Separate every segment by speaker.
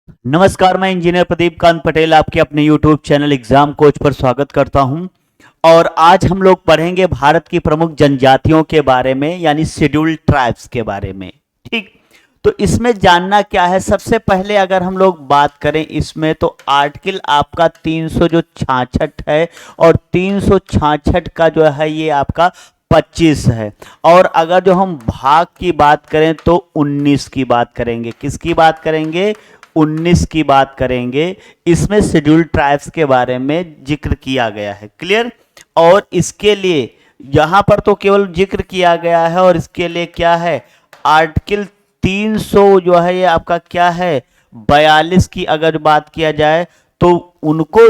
Speaker 1: नमस्कार, मैं इंजीनियर प्रदीप कांत पटेल आपके अपने YouTube चैनल एग्जाम कोच पर स्वागत करता हूं। और आज हम लोग पढ़ेंगे भारत की प्रमुख जनजातियों के बारे में, यानी शेड्यूल्ड ट्राइब्स के बारे में। ठीक, तो इसमें जानना क्या है, सबसे पहले अगर हम लोग बात करें इसमें, तो आर्टिकल आपका 300 जो 66 है, और 366 का जो है ये आपका 25 है। और अगर जो हम भाग की बात करें तो 19 की बात करेंगे। किसकी बात करेंगे? 19 की बात करेंगे। इसमें शेड्यूल्ड ट्राइब्स के बारे में जिक्र किया गया है। क्लियर? और इसके लिए यहां पर तो केवल जिक्र किया गया है, और इसके लिए क्या है, आर्टिकल 300 जो है ये आपका क्या है, 42 की अगर बात किया जाए तो उनको,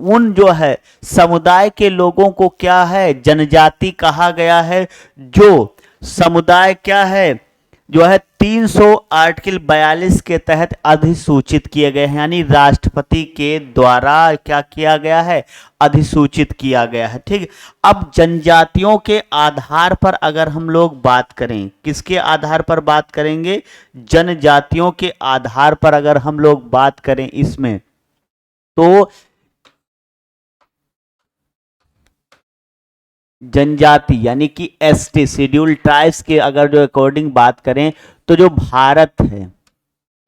Speaker 1: उन जो है समुदाय के लोगों को क्या है, जनजाति कहा गया है। जो समुदाय क्या है, जो है 300 आर्टिकल 42 के तहत अधिसूचित किए गए हैं, यानी राष्ट्रपति के द्वारा क्या किया गया है, अधिसूचित किया गया है। ठीक, अब जनजातियों के आधार पर अगर हम लोग बात करें, किसके आधार पर बात करेंगे? जनजातियों के आधार पर अगर हम लोग बात करें इसमें, तो जनजाति यानी कि एसटी शेड्यूल्ड ट्राइब्स के अगर जो अकॉर्डिंग बात करें, तो जो भारत है,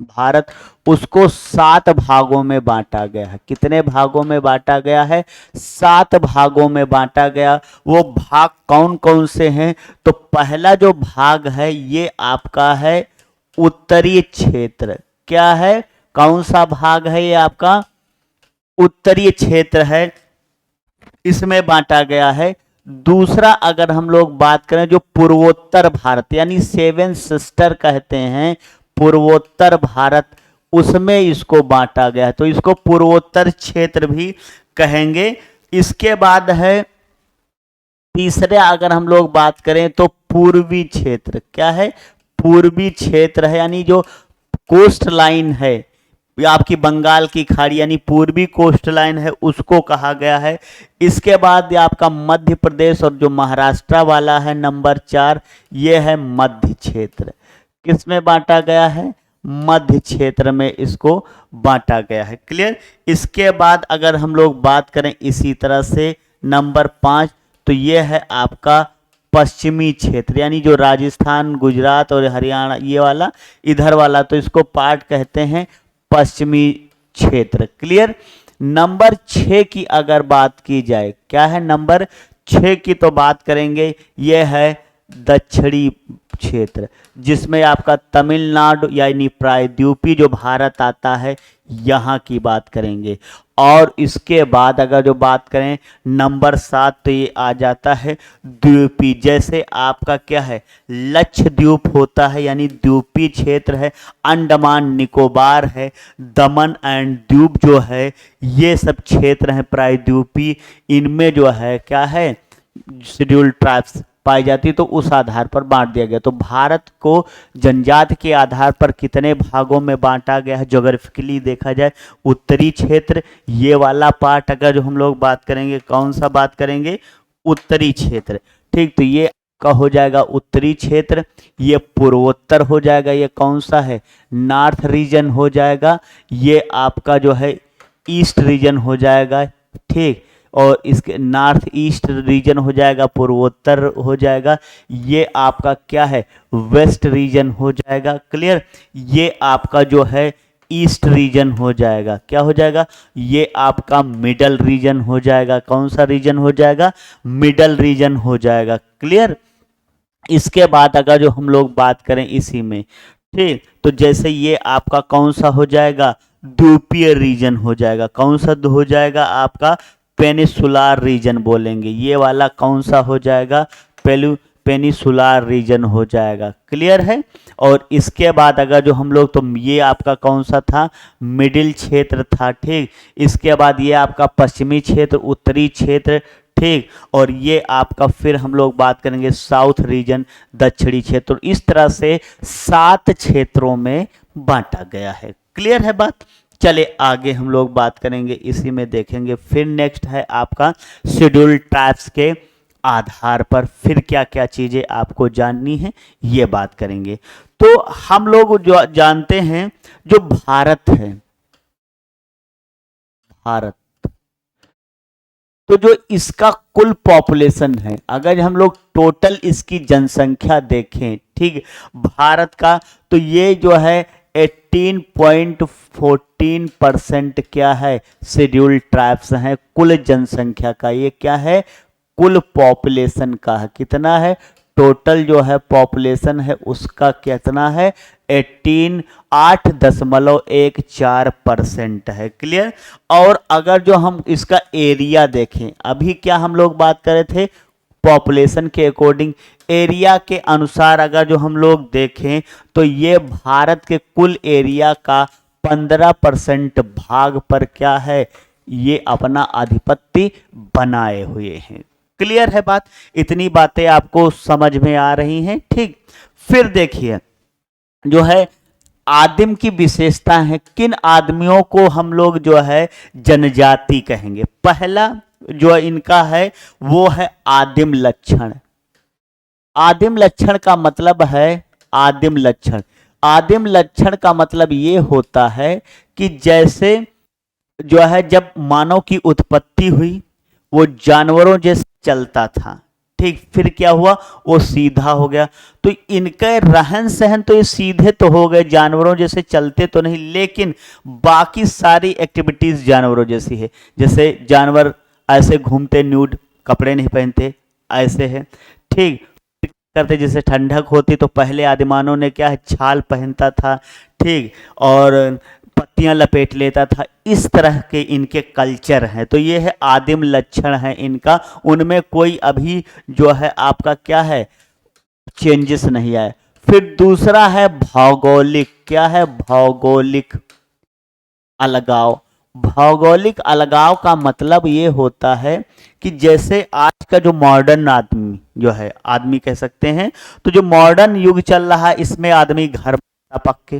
Speaker 1: भारत, उसको 7 भागों में बांटा गया है। कितने भागों में बांटा गया है? 7 भागों में बांटा गया। वो भाग कौन कौन से हैं? तो पहला जो भाग है ये आपका है उत्तरीय क्षेत्र। क्या है? कौन सा भाग है ये आपका? उत्तरीय क्षेत्र है, इसमें बांटा गया है। दूसरा अगर हम लोग बात करें, जो पूर्वोत्तर भारत यानी 7 सिस्टर कहते हैं, पूर्वोत्तर भारत, उसमें इसको बांटा गया है, तो इसको पूर्वोत्तर क्षेत्र भी कहेंगे। इसके बाद है तीसरे अगर हम लोग बात करें तो पूर्वी क्षेत्र। क्या है? पूर्वी क्षेत्र है, यानी जो कोस्ट लाइन है, आपकी बंगाल की खाड़ी यानी पूर्वी कोस्ट लाइन है, उसको कहा गया है। इसके बाद ये आपका मध्य प्रदेश और जो महाराष्ट्र वाला है नंबर 4, ये है मध्य क्षेत्र। किसमें बांटा गया है? मध्य क्षेत्र में इसको बांटा गया है। क्लियर? इसके बाद अगर हम लोग बात करें इसी तरह से नंबर 5, तो ये है आपका पश्चिमी क्षेत्र, यानी जो राजस्थान, गुजरात और हरियाणा, ये वाला, इधर वाला, तो इसको पार्ट कहते हैं पश्चिमी क्षेत्र। क्लियर? नंबर 6 की अगर बात की जाए, क्या है नंबर 6 की तो बात करेंगे, यह है दक्षिणी क्षेत्र, जिसमें आपका तमिलनाडु यानी प्रायद्वीपीय जो भारत आता है, यहाँ की बात करेंगे। और इसके बाद अगर जो बात करें नंबर 7, तो ये आ जाता है द्वीपी। जैसे आपका क्या है, लक्षद्वीप होता है यानी द्वीपी क्षेत्र है, अंडमान निकोबार है, दमन एंड दीव जो है, ये सब क्षेत्र हैं प्रायद्वीपी। इनमें जो है क्या है, शेड्यूल्ड ट्राइब्स पाई जाती, तो उस आधार पर बांट दिया गया। तो भारत को जनजाति के आधार पर कितने भागों में बांटा गया है ज्योग्राफिकली देखा जाए? उत्तरी क्षेत्र, ये वाला पार्ट अगर जो हम लोग बात करेंगे, कौन सा बात करेंगे? उत्तरी क्षेत्र। ठीक, तो ये का हो जाएगा उत्तरी क्षेत्र। ये पूर्वोत्तर हो जाएगा, ये कौन सा है? नॉर्थ रीजन हो जाएगा। ये आपका जो है ईस्ट रीजन हो जाएगा। ठीक, और इसके नॉर्थ ईस्ट रीजन हो जाएगा, पूर्वोत्तर हो जाएगा। ये आपका क्या है? वेस्ट रीजन हो जाएगा। क्लियर? ये आपका जो है ईस्ट रीजन हो जाएगा। क्या हो जाएगा? ये आपका मिडल रीजन हो जाएगा। कौन सा रीजन हो जाएगा? मिडल रीजन हो जाएगा। क्लियर? इसके बाद अगर जो हम लोग बात करें इसी में, ठीक, तो जैसे ये आपका कौन सा हो जाएगा? द्वीपीय रीजन हो जाएगा। कौन सा हो जाएगा? आपका पेनिसुलार रीजन बोलेंगे। ये वाला कौन सा हो जाएगा? पेनिसुलार रीजन हो जाएगा। क्लियर है? और इसके बाद अगर जो हम लोग, तो ये आपका कौन सा था? मिडिल क्षेत्र था। ठीक, इसके बाद ये आपका पश्चिमी क्षेत्र, उत्तरी क्षेत्र। ठीक, और ये आपका फिर हम लोग बात करेंगे साउथ रीजन, दक्षिणी क्षेत्र। इस तरह से 7 क्षेत्रों में बांटा गया है। क्लियर है बात? चले आगे हम लोग बात करेंगे, इसी में देखेंगे। फिर नेक्स्ट है आपका शेड्यूल्ड ट्राइब्स के आधार पर फिर क्या क्या चीजें आपको जाननी है, ये बात करेंगे। तो हम लोग जो जानते हैं, जो भारत है, भारत। तो जो इसका कुल पॉपुलेशन है, अगर हम लोग टोटल इसकी जनसंख्या देखें, ठीक, भारत का, तो ये जो है 18.14% क्या है, शेड्यूल्ड ट्राइब्स हैं कुल जनसंख्या का। ये क्या है, कुल पॉपुलेशन का है। कितना है, टोटल जो है पॉपुलेशन है उसका कितना है, 8.14% है। क्लियर। और अगर जो हम इसका एरिया देखें, अभी क्या हम लोग बात कर रहे थे पॉपुलेशन के अकॉर्डिंग, एरिया के अनुसार अगर जो हम लोग देखें तो ये भारत के कुल एरिया का 15% भाग पर क्या है, ये अपना आधिपत्य बनाए हुए हैं। क्लियर है बात, इतनी बातें आपको समझ में आ रही हैं, ठीक। फिर देखिए जो है आदिम की विशेषता है, किन आदमियों को हम लोग जो है जनजाति कहेंगे। पहला जो इनका है वो है आदिम लक्षण। आदिम लक्षण का मतलब है, आदिम लक्षण, आदिम लक्षण का मतलब ये होता है कि जैसे जो है जब मानव की उत्पत्ति हुई वो जानवरों जैसे चलता था, ठीक, फिर क्या हुआ, वो सीधा हो गया। तो इनके रहन सहन तो ये सीधे तो हो गए, जानवरों जैसे चलते तो नहीं, लेकिन बाकी सारी एक्टिविटीज जानवरों जैसी है। जैसे जानवर ऐसे घूमते, न्यूड, कपड़े नहीं पहनते, ऐसे है, ठीक करते। जैसे ठंडक होती तो पहले आदिमानव ने क्या है, छाल पहनता था, ठीक, और पत्तियां लपेट लेता था। इस तरह के इनके कल्चर हैं। तो ये है आदिम लक्षण है इनका, उनमें कोई अभी जो है आपका क्या है, चेंजेस नहीं आए। फिर दूसरा है भौगोलिक, क्या है, भौगोलिक अलगाव। भौगोलिक अलगाव का मतलब ये होता है कि जैसे आज का जो मॉडर्न आदमी जो है, आदमी कह सकते हैं, तो जो मॉडर्न युग चल रहा है इसमें आदमी घर पक्के,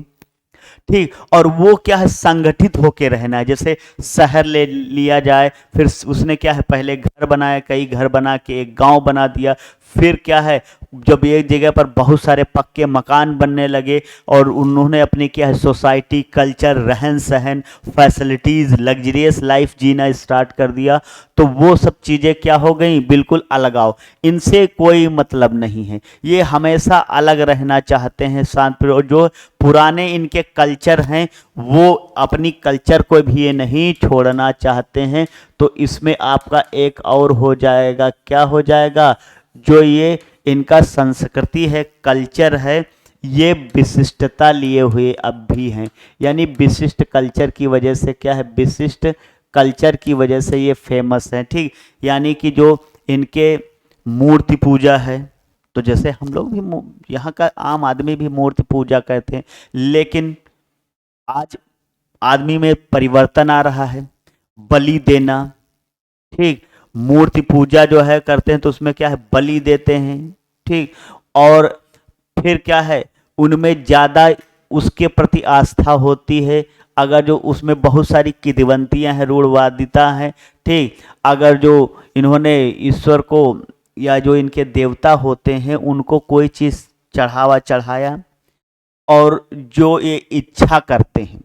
Speaker 1: ठीक, और वो क्या है, संगठित होके रहना है। जैसे शहर ले लिया जाए, फिर उसने क्या है, पहले घर बनाया, कई घर बना के एक गांव बना दिया, फिर क्या है, जब एक जगह पर बहुत सारे पक्के मकान बनने लगे और उन्होंने अपनी क्या है, सोसाइटी, कल्चर, रहन सहन, फैसिलिटीज़, लग्जरियस लाइफ जीना स्टार्ट कर दिया, तो वो सब चीज़ें क्या हो गई, बिल्कुल अलगाव। इनसे कोई मतलब नहीं है, ये हमेशा अलग रहना चाहते हैं, शांत। और जो पुराने इनके कल्चर हैं वो अपनी कल्चर को भी ये नहीं छोड़ना चाहते हैं। तो इसमें आपका एक और हो जाएगा, क्या हो जाएगा, जो ये इनका संस्कृति है, कल्चर है, ये विशिष्टता लिए हुए अब भी हैं। यानी विशिष्ट कल्चर की वजह से क्या है, विशिष्ट कल्चर की वजह से ये फेमस है, ठीक। यानी कि जो इनके मूर्ति पूजा है, तो जैसे हम लोग भी यहाँ का आम आदमी भी मूर्ति पूजा करते हैं, लेकिन आज आदमी में परिवर्तन आ रहा है, बलि देना, ठीक, मूर्ति पूजा जो है करते हैं तो उसमें क्या है, बलि देते हैं, ठीक, और फिर क्या है, उनमें ज़्यादा उसके प्रति आस्था होती है। अगर जो उसमें बहुत सारी किदवंतियाँ हैं, रूढ़वादिता है, ठीक, अगर जो इन्होंने ईश्वर को या जो इनके देवता होते हैं उनको कोई चीज़ चढ़ावा चढ़ाया और जो ये इच्छा करते हैं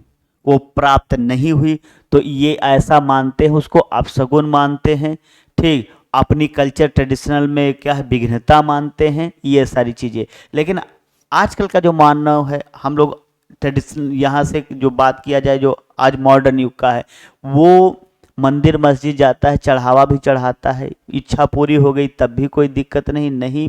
Speaker 1: वो प्राप्त नहीं हुई, तो ये ऐसा मानते हैं, उसको अपशगुन मानते हैं, ठीक, अपनी कल्चर ट्रेडिशनल में क्या है, विघ्नता मानते हैं, ये सारी चीज़ें। लेकिन आजकल का जो मानव है, हम लोग ट्रेडिशनल यहाँ से जो बात किया जाए, जो आज मॉडर्न युग का है, वो मंदिर मस्जिद जाता है, चढ़ावा भी चढ़ाता है, इच्छा पूरी हो गई तब भी कोई दिक्कत नहीं, नहीं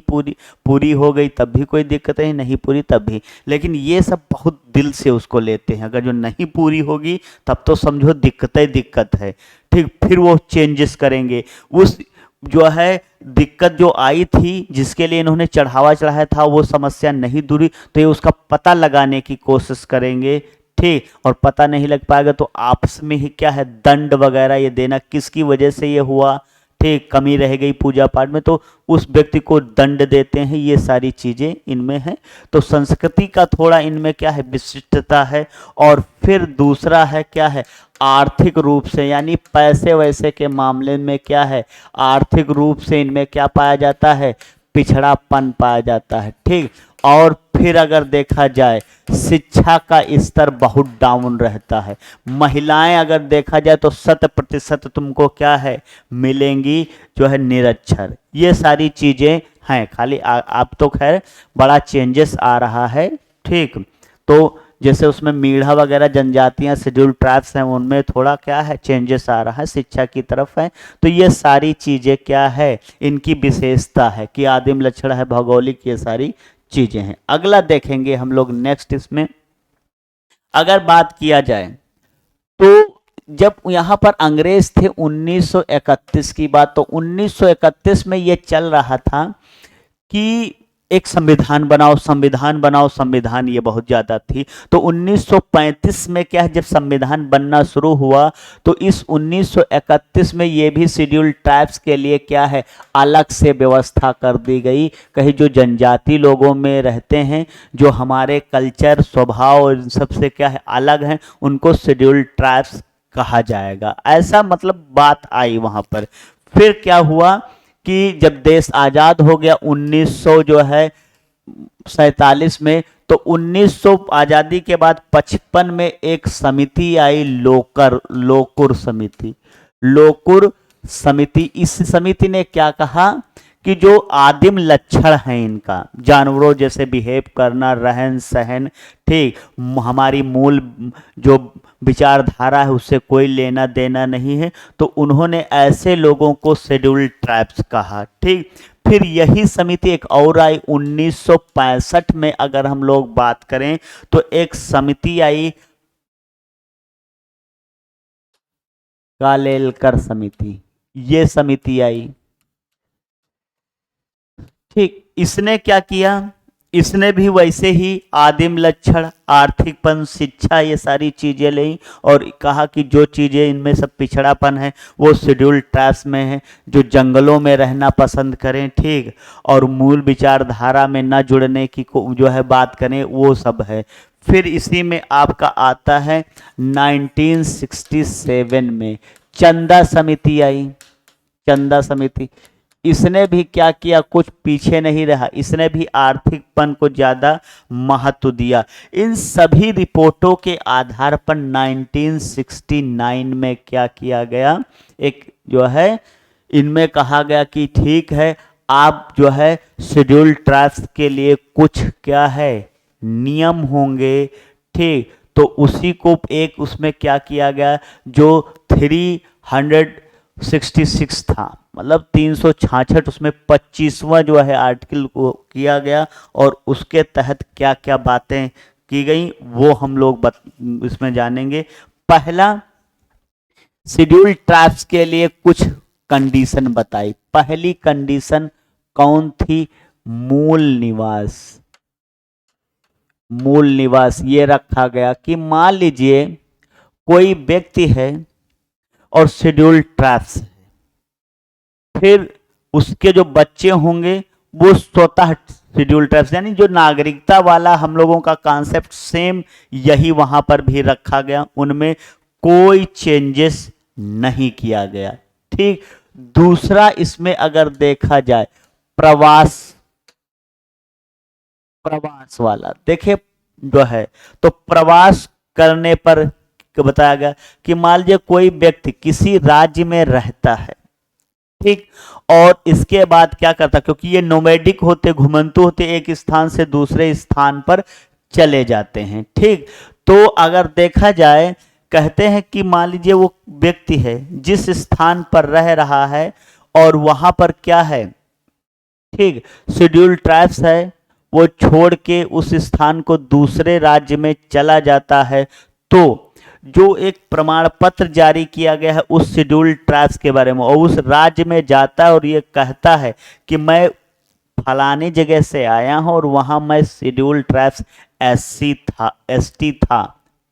Speaker 1: पूरी हो गई तब भी कोई दिक्कत नहीं, नहीं पूरी तब भी। लेकिन ये सब बहुत दिल से उसको लेते हैं, अगर जो नहीं पूरी होगी तब तो समझो दिक्कत है, ठीक, फिर वो चेंजेस करेंगे। उस जो है दिक्कत जो आई थी, जिसके लिए इन्होंने चढ़ावा चढ़ाया था, वो समस्या नहीं दूरी, तो ये उसका पता लगाने की कोशिश करेंगे, ठीक, और पता नहीं लग पाएगा तो आपस में ही क्या है, दंड वगैरह ये देना, किसकी वजह से ये हुआ, ठीक, कमी रह गई पूजा पाठ में तो उस व्यक्ति को दंड देते हैं, ये सारी चीज़ें इनमें हैं। तो संस्कृति का थोड़ा इनमें क्या है, विशिष्टता है। और फिर दूसरा है क्या है, आर्थिक रूप से, यानी पैसे वैसे के मामले में क्या है, आर्थिक रूप से इनमें क्या पाया जाता है, पिछड़ापन पाया जाता है। ठीक, और फिर अगर देखा जाए शिक्षा का स्तर बहुत डाउन रहता है। महिलाएं अगर देखा जाए तो 100% तुमको क्या है मिलेंगी जो है निरक्षर। ये सारी चीजें हैं, खाली आप तो खैर बड़ा चेंजेस आ रहा है। ठीक, तो जैसे उसमें मीणा वगैरह जनजातियां शेड्यूल ट्राइब्स हैं, उनमें थोड़ा क्या है चेंजेस आ रहा है, शिक्षा की तरफ है। तो ये सारी चीजें क्या है, इनकी विशेषता है कि आदिम लक्षण है, भौगोलिक, ये सारी चीजें हैं। अगला देखेंगे हम लोग नेक्स्ट। इसमें अगर बात किया जाए तो जब यहाँ पर अंग्रेज थे 1931 की बात, तो 1931 में ये चल रहा था कि एक संविधान बनाओ, संविधान बनाओ, संविधान, ये बहुत ज्यादा थी। तो 1935 में क्या है, जब संविधान बनना शुरू हुआ तो इस 1931 में ये भी शेड्यूल ट्राइब्स के लिए क्या है अलग से व्यवस्था कर दी गई। कहीं जो जनजाति लोगों में रहते हैं, जो हमारे कल्चर स्वभाव और सबसे क्या है अलग हैं, उनको शेड्यूल ट्राइब्स कहा जाएगा। ऐसा मतलब बात आई वहां पर। फिर क्या हुआ कि जब देश आजाद हो गया 1900 जो है 47 में, तो 1900 आजादी के बाद 55 में एक समिति आई, लोकुर समिति। लोकुर समिति, इस समिति ने क्या कहा कि जो आदिम लक्षण है इनका, जानवरों जैसे बिहेव करना, रहन सहन, ठीक, हमारी मूल जो विचारधारा है उससे कोई लेना देना नहीं है, तो उन्होंने ऐसे लोगों को शेड्यूल्ड ट्राइब्स कहा। ठीक, फिर यही समिति एक और आई 1965 में। अगर हम लोग बात करें तो एक समिति आई, कालेलकर समिति, ये समिति आई। ठीक, इसने क्या किया, इसने भी वैसे ही आदिम लक्षण, आर्थिकपन, शिक्षा, ये सारी चीजें ली और कहा कि जो चीजें इनमें सब पिछड़ापन है वो शेड्यूल्ड ट्राइब्स में है, जो जंगलों में रहना पसंद करें, ठीक, और मूल विचारधारा में न जुड़ने की जो है बात करें, वो सब है। फिर इसी में आपका आता है 1967 में चंदा समिति आई। चंदा समिति, इसने भी क्या किया, कुछ पीछे नहीं रहा, इसने भी आर्थिकपन को ज्यादा महत्व दिया। इन सभी रिपोर्टों के आधार पर 1969 में क्या किया गया, एक जो है इनमें कहा गया कि ठीक है, आप जो है शेड्यूल्ड ट्राइब्स के लिए कुछ क्या है नियम होंगे। ठीक, तो उसी को एक उसमें क्या किया गया, जो 366 था, मतलब 366, उसमें 25वां जो है आर्टिकल को किया गया और उसके तहत क्या क्या बातें की गई वो हम लोग इसमें जानेंगे। पहला, शेड्यूल्ड ट्राइब्स के लिए कुछ कंडीशन बताई। पहली कंडीशन कौन थी, मूल निवास। मूल निवास ये रखा गया कि मान लीजिए कोई व्यक्ति है और शेड्यूल्ड ट्राइब्स है, फिर उसके जो बच्चे होंगे वो स्वतः शेड्यूल्ड ट्राइब्स, यानी जो नागरिकता वाला हम लोगों का कॉन्सेप्ट सेम यही वहां पर भी रखा गया, उनमें कोई चेंजेस नहीं किया गया। ठीक, दूसरा इसमें अगर देखा जाए प्रवास, प्रवास वाला देखिए जो है, तो प्रवास करने पर बताया गया कि मान लीजिए कोई व्यक्ति किसी राज्य में रहता है, ठीक, और इसके बाद क्या करता, क्योंकि ये नोमैडिक होते, घुमंतु होते, एक स्थान से दूसरे स्थान पर चले जाते हैं। ठीक, तो अगर देखा जाए, कहते हैं कि मान लीजिए वो व्यक्ति है जिस स्थान पर रह रहा है और वहां पर क्या है, ठीक, शेड्यूल्ड ट्राइब्स है, वो छोड़ के उस स्थान को दूसरे राज्य में चला जाता है, तो जो एक प्रमाण पत्र जारी किया गया है उस शेड्यूल्ड ट्राइब्स के बारे में, और उस राज्य में जाता है और ये कहता है कि मैं फलाने जगह से आया हूं और वहां मैं शेड्यूल्ड ट्राइब्स एससी था, एसटी था।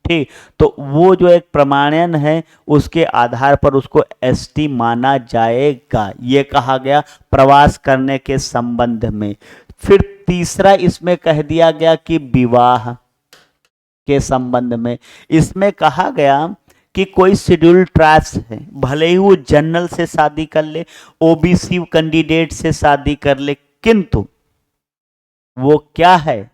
Speaker 1: ठीक, तो वो जो एक प्रमाणन है उसके आधार पर उसको एसटी माना जाएगा, ये कहा गया प्रवास करने के संबंध में। फिर तीसरा इसमें कह दिया गया कि विवाह के संबंध में, इसमें कहा गया कि कोई शेड्यूल्ड ट्राइब्स है, भले ही वो जनरल से शादी कर ले, ओबीसी कैंडिडेट से शादी कर ले, किंतु वो क्या है,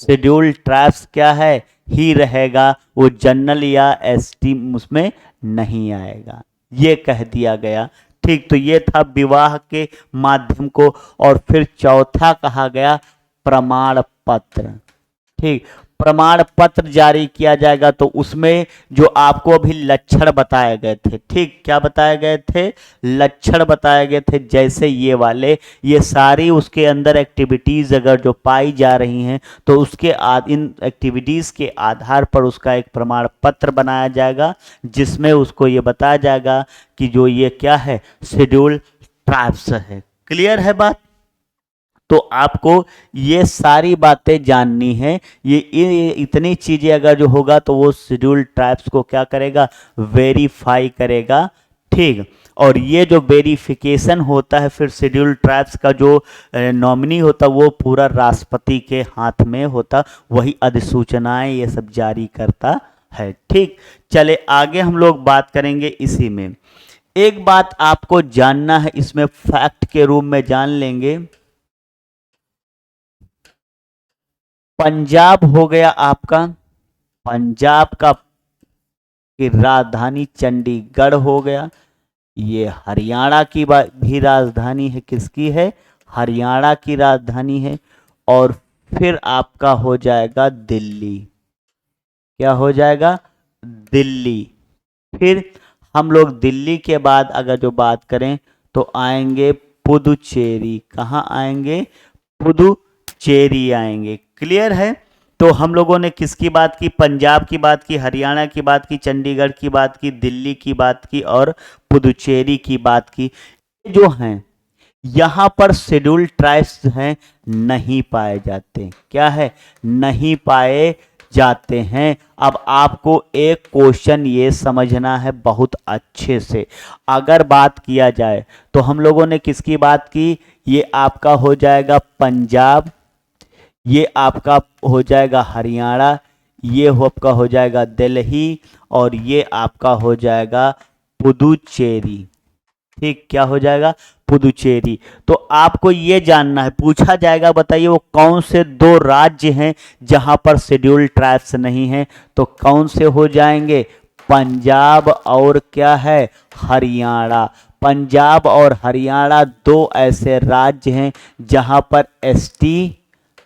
Speaker 1: शेड्यूल ट्राइब्स क्या है, ही रहेगा, वो जनरल या एसटी उसमें नहीं आएगा, ये कह दिया गया। ठीक, तो ये था विवाह के माध्यम को। और फिर चौथा कहा गया प्रमाण पत्र। ठीक, प्रमाण पत्र जारी किया जाएगा, तो उसमें जो आपको अभी लक्षण बताए गए थे, ठीक, क्या बताए गए थे, लक्षण बताए गए थे, जैसे ये वाले, ये सारी उसके अंदर एक्टिविटीज अगर जो पाई जा रही हैं तो उसके इन एक्टिविटीज के आधार पर उसका एक प्रमाण पत्र बनाया जाएगा, जिसमें उसको ये बताया जाएगा कि जो ये क्या है, शेड्यूल ट्राइब्स है। क्लियर है बात? तो आपको ये सारी बातें जाननी है। ये इतनी चीजें अगर जो होगा तो वो शेड्यूल ट्राइब्स को क्या करेगा, वेरीफाई करेगा। ठीक, और ये जो वेरिफिकेशन होता है फिर शेड्यूल ट्राइब्स का जो नॉमिनी होता वो पूरा राष्ट्रपति के हाथ में होता, वही अधिसूचनाएं ये सब जारी करता है। ठीक, चले आगे हम लोग बात करेंगे इसी में। एक बात आपको जानना है, इसमें फैक्ट के रूप में जान लेंगे। पंजाब हो गया आपका, पंजाब का की राजधानी चंडीगढ़ हो गया। ये हरियाणा की भी राजधानी है, किसकी है, हरियाणा की राजधानी है। और फिर आपका हो जाएगा दिल्ली, क्या हो जाएगा, दिल्ली। फिर हम लोग दिल्ली के बाद अगर जो बात करें तो आएंगे पुदुचेरी। कहाँ आएंगे, पुदुचेरी आएंगे। क्लियर है? तो हम लोगों ने किसकी बात की, पंजाब की बात की, हरियाणा की बात की, चंडीगढ़ की बात की, दिल्ली की बात की और पुदुचेरी की बात की। जो हैं यहां पर शेड्यूल ट्राइब्स हैं, नहीं पाए जाते। क्या है, नहीं पाए जाते हैं। अब आपको एक क्वेश्चन ये समझना है बहुत अच्छे से। अगर बात किया जाए तो हम लोगों ने किसकी बात की, ये आपका हो जाएगा पंजाब, ये आपका हो जाएगा हरियाणा, ये आपका हो जाएगा दिल्ली और ये आपका हो जाएगा पुदुचेरी। ठीक, क्या हो जाएगा, पुदुचेरी। तो आपको ये जानना है, पूछा जाएगा बताइए वो कौन से दो राज्य हैं जहां पर शेड्यूल ट्राइब्स नहीं हैं, तो कौन से हो जाएंगे, पंजाब और क्या है, हरियाणा। पंजाब और हरियाणा दो ऐसे राज्य हैं जहां पर एसटी,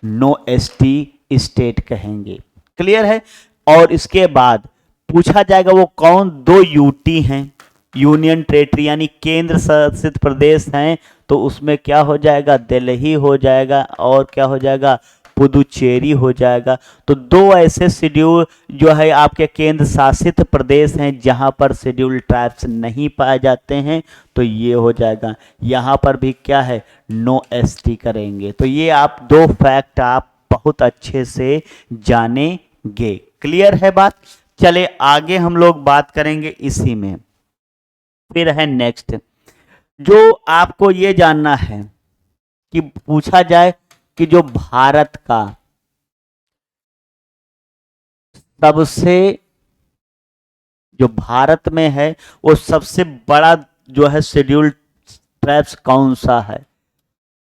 Speaker 1: नो एसटी स्टेट कहेंगे। क्लियर है? और इसके बाद पूछा जाएगा वो कौन दो यूटी हैं, यूनियन टेरिटरी यानी केंद्र शासित प्रदेश हैं, तो उसमें क्या हो जाएगा, दिल्ली हो जाएगा और क्या हो जाएगा, पुदुचेरी हो जाएगा। तो दो ऐसे शेड्यूल जो है आपके केंद्र शासित प्रदेश हैं जहां पर शेड्यूल ट्राइब्स नहीं पाए जाते हैं, तो ये हो जाएगा। यहां पर भी क्या है, नो एसटी करेंगे। तो ये आप दो फैक्ट आप बहुत अच्छे से जानेंगे। क्लियर है बात? चले आगे हम लोग बात करेंगे इसी में। फिर है नेक्स्ट, जो आपको ये जानना है कि पूछा जाए कि जो भारत का सबसे, जो भारत में है वो सबसे बड़ा जो है शेड्यूल ट्राइब्स कौन सा है,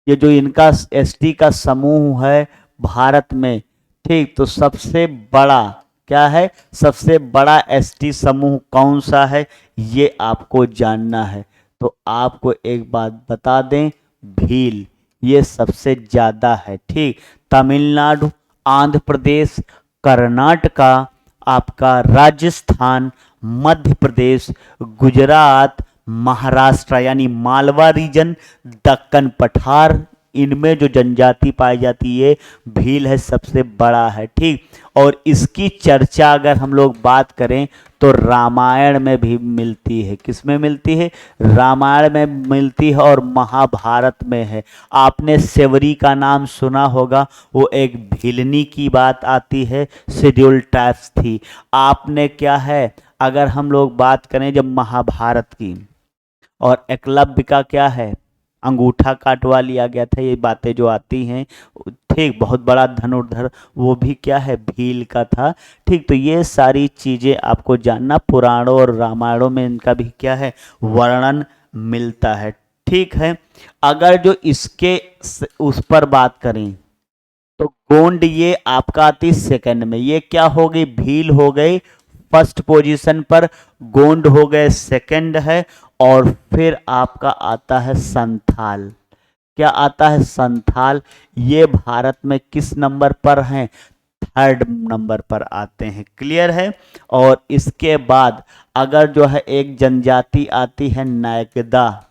Speaker 1: ये जो इनका एसटी का समूह है भारत में। ठीक, तो सबसे बड़ा क्या है, सबसे बड़ा एसटी समूह कौन सा है, ये आपको जानना है। तो आपको एक बात बता दें, भील ये सबसे ज्यादा है। ठीक, तमिलनाडु, आंध्र प्रदेश, कर्नाटका, आपका राजस्थान, मध्य प्रदेश, गुजरात, महाराष्ट्र यानी मालवा रीजन, दक्कन पठार, इनमें जो जनजाति पाई जाती है भील है सबसे बड़ा है। ठीक, और इसकी चर्चा अगर हम लोग बात करें तो रामायण में भी मिलती है। किस में मिलती है, रामायण में मिलती है और महाभारत में है। आपने सेवरी का नाम सुना होगा, वो एक भीलनी की बात आती है, शेड्यूल ट्राइब्स थी। आपने क्या है, अगर हम लोग बात करें जब महाभारत की, और एकलव्य का क्या है, अंगूठा काटवा लिया गया था, ये बातें जो आती हैं। ठीक, बहुत बड़ा धनुर्धर वो भी क्या है, भील का था। ठीक, तो ये सारी चीजें आपको जानना, पुराणों और रामायणों में इनका भी क्या है, वर्णन मिलता है। ठीक है। अगर जो इसके उस पर बात करें तो गोंड ये आपका आती सेकंड में, ये क्या हो गई, भील हो गई फर्स्ट पोजीशन पर, गोंड हो गए सेकंड है, और फिर आपका आता है संथाल। क्या आता है, संथाल। ये भारत में किस नंबर पर हैं, थर्ड नंबर पर आते हैं। क्लियर है। और इसके बाद अगर जो है एक जनजाति आती है नायकदा,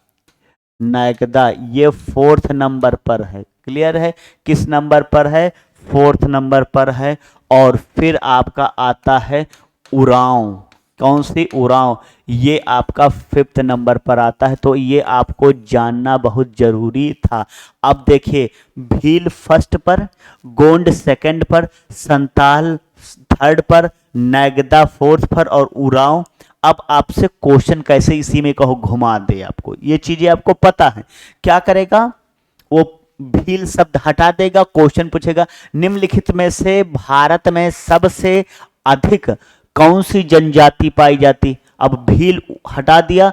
Speaker 1: नायकदा ये फोर्थ नंबर पर है। क्लियर है, किस नंबर पर है, फोर्थ नंबर पर है। और फिर आपका आता है उरांव, कौन सी, उरांव, ये आपका फिफ्थ नंबर पर आता है। तो ये आपको जानना बहुत जरूरी था। अब देखिए, भील फर्स्ट पर, गोंड सेकंड पर, संताल थर्ड पर, नैगदा फोर्थ पर और उरांव। अब आपसे क्वेश्चन कैसे इसी में कहो घुमा दे, आपको ये चीजें आपको पता है। क्या करेगा वो, भील शब्द हटा देगा, क्वेश्चन पूछेगा निम्नलिखित में से भारत में सबसे अधिक कौन सी जनजाति पाई जाती। अब भील हटा दिया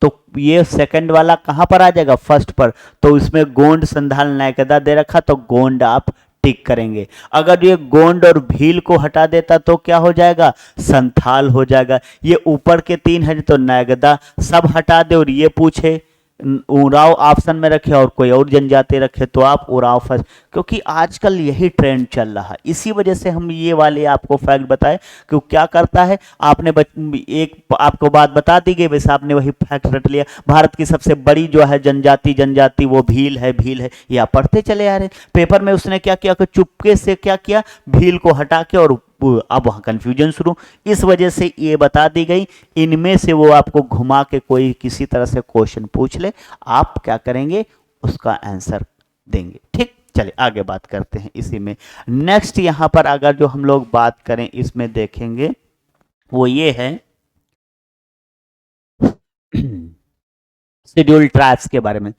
Speaker 1: तो ये सेकंड वाला कहां पर आ जाएगा, फर्स्ट पर। तो इसमें गोंड संधाल नायकदा दे रखा, तो गोंड आप टिक करेंगे। अगर ये गोंड और भील को हटा देता तो क्या हो जाएगा, संथाल हो जाएगा। ये ऊपर के तीन है तो नायगदा, सब हटा दे और ये पूछे उराव ऑप्शन में रखे और कोई और जनजाति रखे तो आप उराव फर्स्ट, क्योंकि आजकल यही ट्रेंड चल रहा है। इसी वजह से हम ये वाले आपको फैक्ट बताए कि क्या करता है, आपने एक आपको बात बता दी गई, वैसे आपने वही फैक्ट रट लिया। भारत की सबसे बड़ी जो है जनजाति वो भील है, भील है, ये आप पढ़ते चले आ रहे। पेपर में उसने क्या किया कि चुपके से क्या किया, भील को हटा के, और अब वहां कंफ्यूजन शुरू। इस वजह से ये बता दी गई, इनमें से वो आपको घुमा के कोई किसी तरह से क्वेश्चन पूछ ले, आप क्या करेंगे, उसका आंसर देंगे। ठीक, चलिए आगे बात करते हैं इसी में। नेक्स्ट यहां पर अगर जो हम लोग बात करें इसमें देखेंगे वो ये है शेड्यूल ट्राइब्स के बारे में।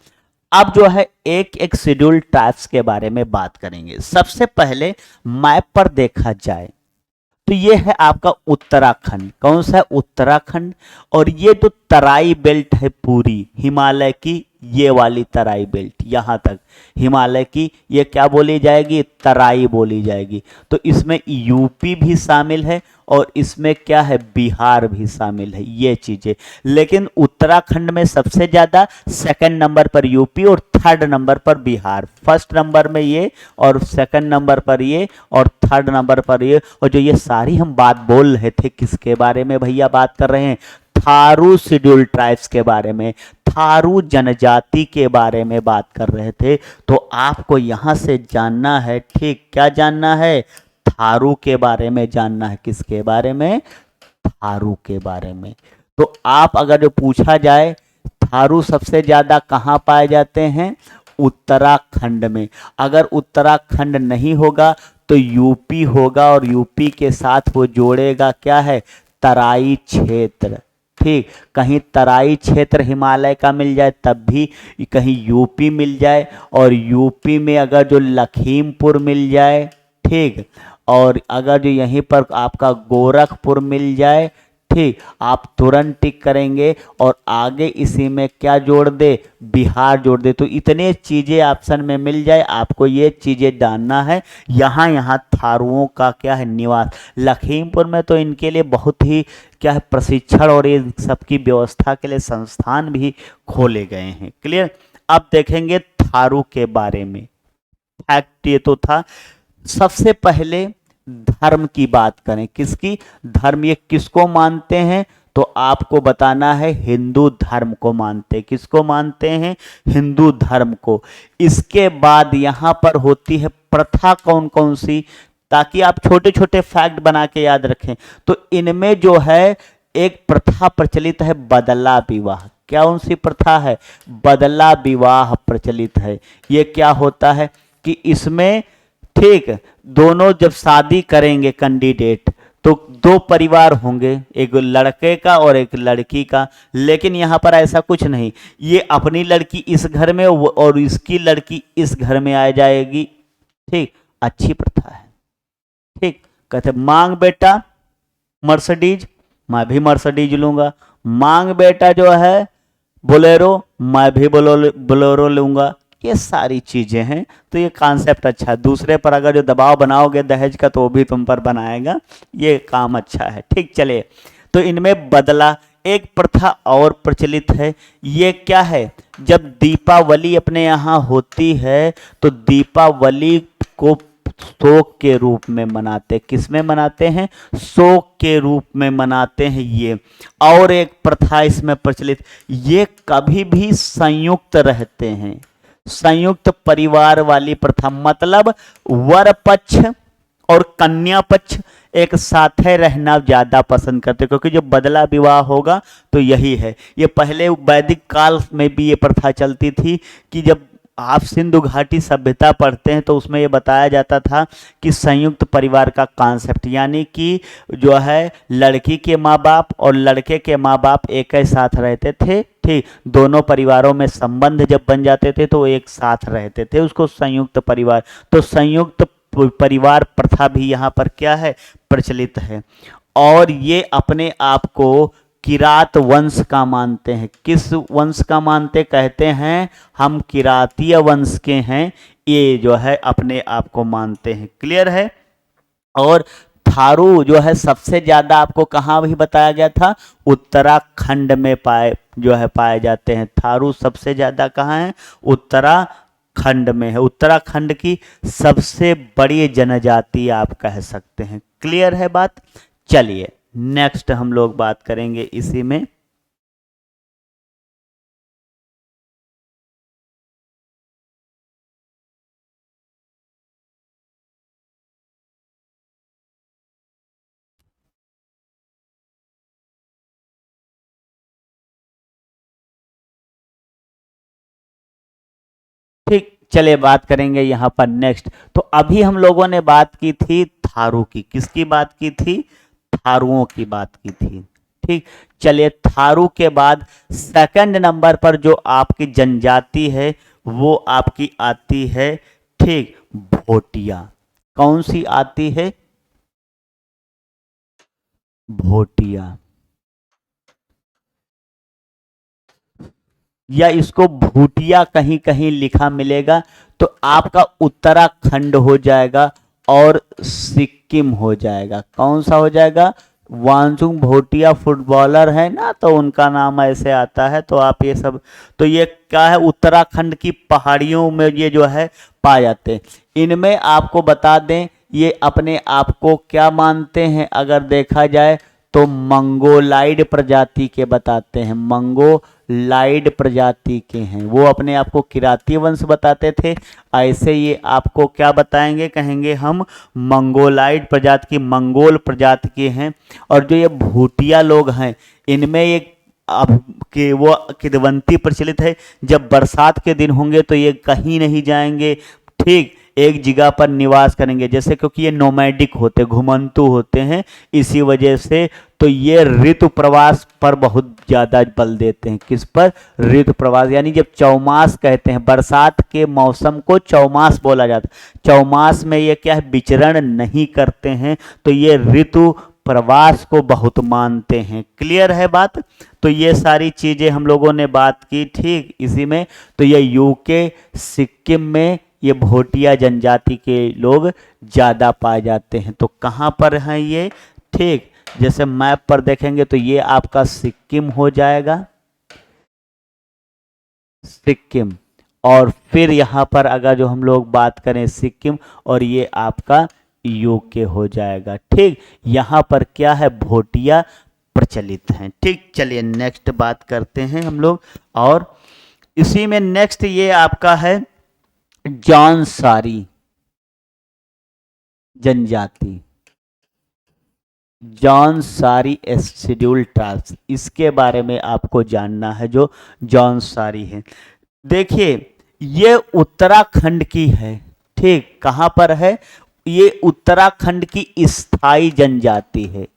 Speaker 1: अब जो है एक एक शेड्यूल ट्राइब्स के बारे में बात करेंगे। सबसे पहले मैप पर देखा जाए तो ये है आपका उत्तराखंड, कौन सा है, उत्तराखंड। और ये जो तराई बेल्ट है पूरी हिमालय की, ये वाली तराई बेल्ट यहां तक हिमालय की, ये क्या बोली जाएगी, तराई बोली जाएगी। तो इसमें यूपी भी शामिल है और इसमें क्या है, बिहार भी शामिल है, ये चीजें। लेकिन उत्तराखंड में सबसे ज्यादा, सेकंड नंबर पर यूपी और थर्ड नंबर पर बिहार। फर्स्ट नंबर में ये और सेकंड नंबर पर ये और थर्ड नंबर पर ये। और जो ये सारी हम बात बोल रहे थे किसके बारे में भैया, बात कर रहे हैं थारू शेड्यूल ट्राइब्स के बारे में, थारू जनजाति के बारे में बात कर रहे थे। तो आपको यहां से जानना है, ठीक, क्या जानना है, थारू के बारे में जानना है। किसके बारे में, थारू के बारे में। तो आप अगर जो पूछा जाए थारू सबसे ज्यादा कहां पाए जाते हैं, उत्तराखंड में। अगर उत्तराखंड नहीं होगा तो यूपी होगा, और यूपी के साथ वो जोड़ेगा क्या है, तराई क्षेत्र। ठीक, कहीं तराई क्षेत्र हिमालय का मिल जाए तब भी, कहीं यूपी मिल जाए, और यूपी में अगर जो लखीमपुर मिल जाए, ठीक, और अगर जो यहीं पर आपका गोरखपुर मिल जाए, ठीक, आप तुरंत टिक करेंगे। और आगे इसी में क्या जोड़ दे, बिहार जोड़ दे। तो इतने चीजें ऑप्शन में मिल जाए, आपको ये चीजें जानना है। यहाँ यहाँ थारुओं का क्या है, निवास। लखीमपुर में तो इनके लिए बहुत ही क्या है, प्रशिक्षण और ये सबकी व्यवस्था के लिए संस्थान भी खोले गए हैं। क्लियर। अब देखेंगे थारू के बारे में। फैक्ट ये तो था। सबसे पहले धर्म की बात करें, किसकी, धर्म, ये किसको मानते हैं, तो आपको बताना है हिंदू धर्म को मानते हैं। किसको मानते हैं, हिंदू धर्म को। इसके बाद यहां पर होती है प्रथा कौन कौन सी, ताकि आप छोटे छोटे फैक्ट बना के याद रखें। तो इनमें जो है एक प्रथा प्रचलित है, बदला विवाह। क्या कौन सी प्रथा है, बदला विवाह प्रचलित है। ये क्या होता है कि इसमें, ठीक, दोनों जब शादी करेंगे कैंडिडेट तो दो परिवार होंगे, एक लड़के का और एक लड़की का। लेकिन यहां पर ऐसा कुछ नहीं, ये अपनी लड़की इस घर में और इसकी लड़की इस घर में आ जाएगी। ठीक, अच्छी प्रथा है। ठीक, कहते मांग बेटा मर्सिडीज, मैं भी मर्सिडीज लूंगा। मांग बेटा जो है बोलेरो, मैं भी बोलेरो लूंगा, ये सारी चीजें हैं। तो ये कॉन्सेप्ट अच्छा है, दूसरे पर अगर जो दबाव बनाओगे दहेज का तो वो भी तुम पर बनाएगा, ये काम अच्छा है। ठीक, चलिए, तो इनमें बदला एक प्रथा और प्रचलित है, ये क्या है, जब दीपावली अपने यहाँ होती है तो दीपावली को शोक के रूप में मनाते, किस में मनाते हैं, शोक के रूप में मनाते हैं ये। और एक प्रथा इसमें प्रचलित, ये कभी भी संयुक्त रहते हैं, संयुक्त परिवार वाली प्रथा, मतलब वर पक्ष और कन्या पक्ष एक साथ रहना ज्यादा पसंद करते, क्योंकि जो बदला विवाह होगा तो यही है। ये पहले वैदिक काल में भी ये प्रथा चलती थी कि जब आप सिंधु घाटी सभ्यता पढ़ते हैं तो उसमें ये बताया जाता था कि संयुक्त परिवार का कॉन्सेप्ट, यानी कि जो है लड़की के माँ बाप और लड़के के माँ बाप एक ही साथ रहते थे। ठीक, दोनों परिवारों में संबंध जब बन जाते थे तो एक साथ रहते थे, उसको संयुक्त परिवार, तो संयुक्त परिवार प्रथा भी यहाँ पर क्या है, प्रचलित है। और ये अपने आप को किरात वंश का मानते हैं, किस वंश का मानते, कहते हैं हम किरातीय वंश के हैं, ये जो है अपने आप को मानते हैं। क्लियर है। और थारू जो है सबसे ज्यादा आपको कहाँ भी बताया गया था, उत्तराखंड में पाए जाते हैं। थारू सबसे ज्यादा कहाँ है, उत्तराखंड में है। उत्तराखंड की सबसे बड़ी जनजाति आप कह सकते हैं। क्लियर है बात। चलिए नेक्स्ट हम लोग बात करेंगे इसी में। ठीक, चलिए बात करेंगे यहाँ पर नेक्स्ट। तो अभी हम लोगों ने बात की थी थारू की, किसकी बात की थी, थारुओं की बात की थी। ठीक, चलिए थारू के बाद सेकंड नंबर पर जो आपकी जनजाति है वो आपकी आती है, ठीक, भोटिया। कौन सी आती है, भोटिया, या इसको भूटिया कहीं कहीं लिखा मिलेगा, तो आपका उत्तराखंड हो जाएगा और सिक्किम हो जाएगा। कौन सा हो जाएगा, वांगचुक भूटिया फुटबॉलर है ना, तो उनका नाम ऐसे आता है। तो आप ये सब, तो ये क्या है, उत्तराखंड की पहाड़ियों में ये जो है पाए जाते हैं। इनमें आपको बता दें ये अपने आप को क्या मानते हैं, अगर देखा जाए तो मंगोलाइड प्रजाति के बताते हैं, मंगोलाइड प्रजाति के हैं। वो अपने आप को किराती वंश बताते थे, ऐसे ये आपको क्या बताएंगे, कहेंगे हम मंगोलाइड प्रजाति की, मंगोल प्रजाति के हैं। और जो ये भूटिया लोग हैं इनमें एक अब कि वो किदवंती प्रचलित है, जब बरसात के दिन होंगे तो ये कहीं नहीं जाएंगे, ठीक, एक जगह पर निवास करेंगे, जैसे क्योंकि ये नोमैडिक होते, घुमंतु होते हैं, इसी वजह से तो ये ऋतु प्रवास पर बहुत ज़्यादा बल देते हैं। किस पर, ऋतु प्रवास, यानी जब चौमास कहते हैं, बरसात के मौसम को चौमास बोला जाता है, चौमास में ये क्या है, विचरण नहीं करते हैं, तो ये ऋतु प्रवास को बहुत मानते हैं। क्लियर है बात। तो ये सारी चीज़ें हम लोगों ने बात की, ठीक, इसी में। तो ये यूके, सिक्किम में ये भोटिया जनजाति के लोग ज़्यादा पाए जाते हैं। तो कहाँ पर हैं ये, ठीक, जैसे मैप पर देखेंगे तो ये आपका सिक्किम हो जाएगा, सिक्किम। और फिर यहाँ पर अगर जो हम लोग बात करें सिक्किम, और ये आपका यूके हो जाएगा। ठीक, यहाँ पर क्या है, भोटिया प्रचलित हैं। ठीक, चलिए नेक्स्ट बात करते हैं हम लोग। और इसी में नेक्स्ट ये आपका है जौनसारी जनजाति, जौनसारी शेड्यूल ट्राइब्स, इसके बारे में आपको जानना है। जो जौनसारी है, देखिए ये उत्तराखंड की है, ठीक, कहाँ पर है, ये उत्तराखंड की स्थायी जनजाति है।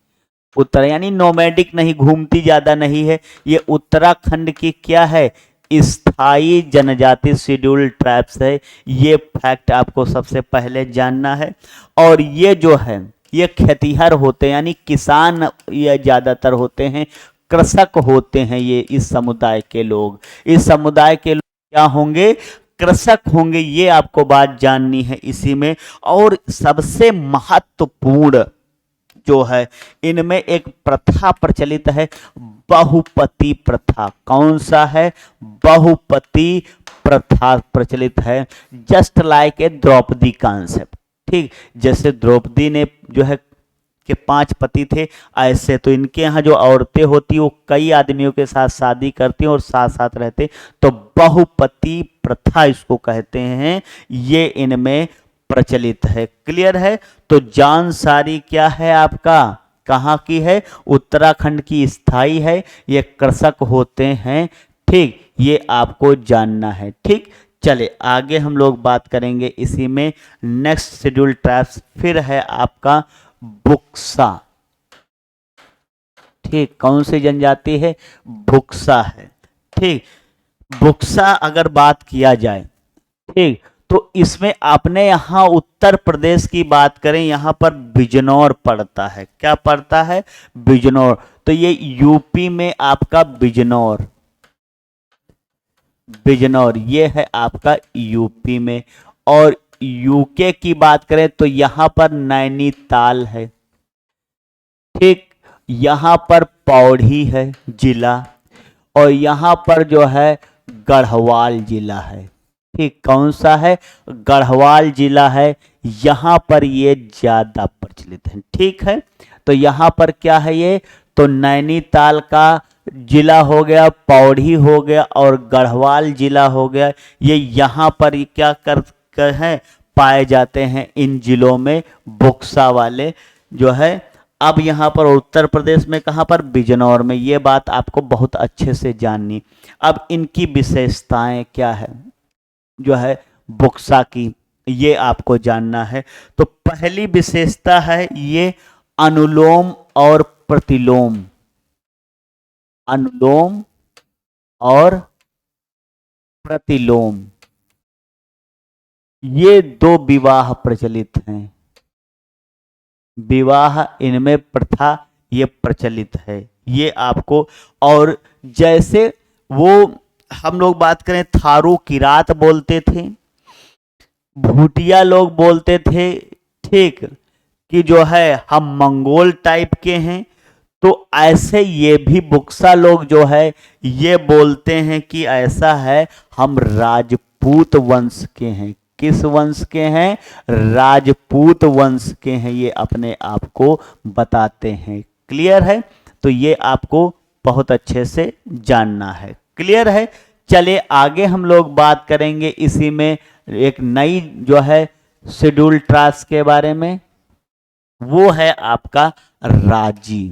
Speaker 1: उत्तर यानी नोमैडिक नहीं, घूमती ज्यादा नहीं है, ये उत्तराखंड की क्या है, स्थायी जनजाति, शेड्यूल ट्राइब्स है। ये फैक्ट आपको सबसे पहले जानना है। और ये जो है ये खेतिहर होते हैं, यानी किसान ये ज़्यादातर होते हैं, कृषक होते हैं ये इस समुदाय के लोग। इस समुदाय के लोग क्या होंगे? कृषक होंगे। ये आपको बात जाननी है इसी में। और सबसे महत्वपूर्ण जो है इनमें एक प्रथा प्रचलित है, बहुपति प्रथा। कौन सा है? बहुपति प्रथा प्रचलित है। Just like a Draupadi concept. ठीक, जैसे द्रौपदी ने जो है कि 5 पति थे, ऐसे तो इनके यहाँ जो औरतें होती वो कई आदमियों के साथ शादी करती और साथ साथ रहते, तो बहुपति प्रथा इसको कहते हैं। ये इनमें प्रचलित है। क्लियर है? तो जानसारी क्या है आपका? कहाँ की है? उत्तराखंड की स्थाई है। ये कृषक होते हैं। ठीक, ये आपको जानना है। ठीक, चले आगे हम लोग बात करेंगे इसी में। नेक्स्ट शेड्यूल ट्राइब्स फिर है आपका बुक्सा। ठीक, कौन सी जनजाति है? बुक्सा है। ठीक, बुक्सा अगर बात किया जाए, ठीक, तो इसमें अपने यहाँ उत्तर प्रदेश की बात करें, यहाँ पर बिजनौर पड़ता है। क्या पड़ता है? बिजनौर। तो ये यूपी में आपका बिजनौर, बिजनौर ये है आपका यूपी में। और यूके की बात करें तो यहां पर नैनीताल है। ठीक, यहां पर पौड़ी है जिला, और यहां पर जो है गढ़वाल जिला है। ठीक, कौन सा है? गढ़वाल जिला है। यहां पर ये ज्यादा प्रचलित है। ठीक है, तो यहां पर क्या है ये? तो नैनीताल का जिला हो गया, पौड़ी हो गया और गढ़वाल जिला हो गया। ये यहाँ पर ये क्या कर हैं? पाए जाते हैं इन जिलों में बुक्सा वाले जो है। अब यहाँ पर उत्तर प्रदेश में कहाँ पर? बिजनौर में। ये बात आपको बहुत अच्छे से जाननी। अब इनकी विशेषताएं क्या है जो है बुक्सा की, ये आपको जानना है। तो पहली विशेषता है ये अनुलोम और प्रतिलोम। अनुलोम और प्रतिलोम, ये 2 विवाह प्रचलित हैं। विवाह इनमें प्रथा ये प्रचलित है। ये आपको, और जैसे वो हम लोग बात करें, थारू किरात बोलते थे, भूटिया लोग बोलते थे। ठीक, कि जो है हम मंगोल टाइप के हैं, तो ऐसे ये भी बुक्सा लोग जो है ये बोलते हैं कि ऐसा है हम राजपूत वंश के हैं। किस वंश के हैं? राजपूत वंश के हैं। ये अपने आप को बताते हैं। क्लियर है? तो ये आपको बहुत अच्छे से जानना है। क्लियर है? चलिए आगे हम लोग बात करेंगे इसी में एक नई जो है शेड्यूल ट्रास्ट के बारे में। वो है आपका राजी।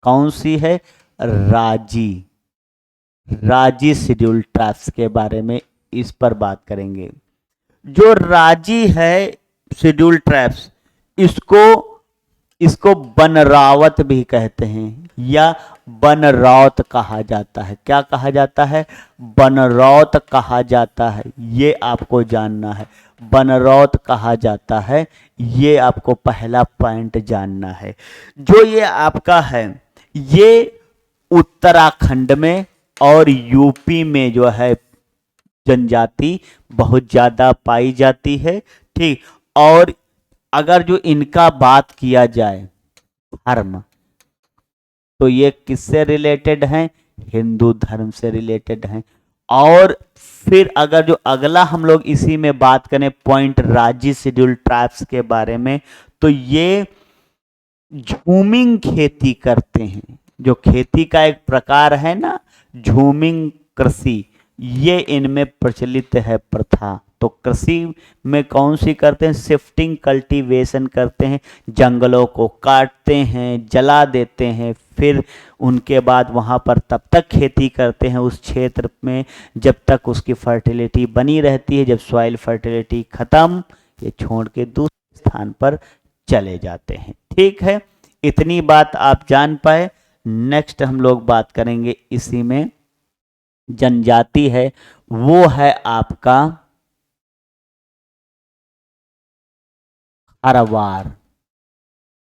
Speaker 1: कौन सी है? राजी। राजी शेड्यूल ट्राइब्स के बारे में इस पर बात करेंगे। जो राजी है शेड्यूल ट्राइब्स, इसको इसको बनरावत भी कहते हैं या बनरौत कहा जाता है। क्या कहा जाता है? बनरौत कहा जाता है। ये आपको जानना है। बनरौत कहा जाता है, ये आपको पहला पॉइंट जानना है। जो ये आपका है, ये उत्तराखंड में और यूपी में जो है जनजाति बहुत ज्यादा पाई जाती है। ठीक, और अगर जो इनका बात किया जाए धर्म, तो ये किससे रिलेटेड हैं? हिंदू धर्म से रिलेटेड हैं। और फिर अगर जो अगला हम लोग इसी में बात करें पॉइंट राजी शेड्यूल ट्राइब्स के बारे में, तो ये झूमिंग खेती करते हैं। जो खेती का एक प्रकार है ना, झूमिंग कृषि, ये इनमें प्रचलित है प्रथा। तो कृषि में कौन सी करते हैं? शिफ्टिंग कल्टीवेशन करते हैं। जंगलों को काटते हैं, जला देते हैं, फिर उनके बाद वहाँ पर तब तक खेती करते हैं उस क्षेत्र में जब तक उसकी फर्टिलिटी बनी रहती है। जब सॉइल फर्टिलिटी खत्म, ये छोड़ के दूसरे स्थान पर चले जाते हैं। ठीक है, इतनी बात आप जान पाए। नेक्स्ट हम लोग बात करेंगे इसी में जनजाति है, वो है आपका खरवार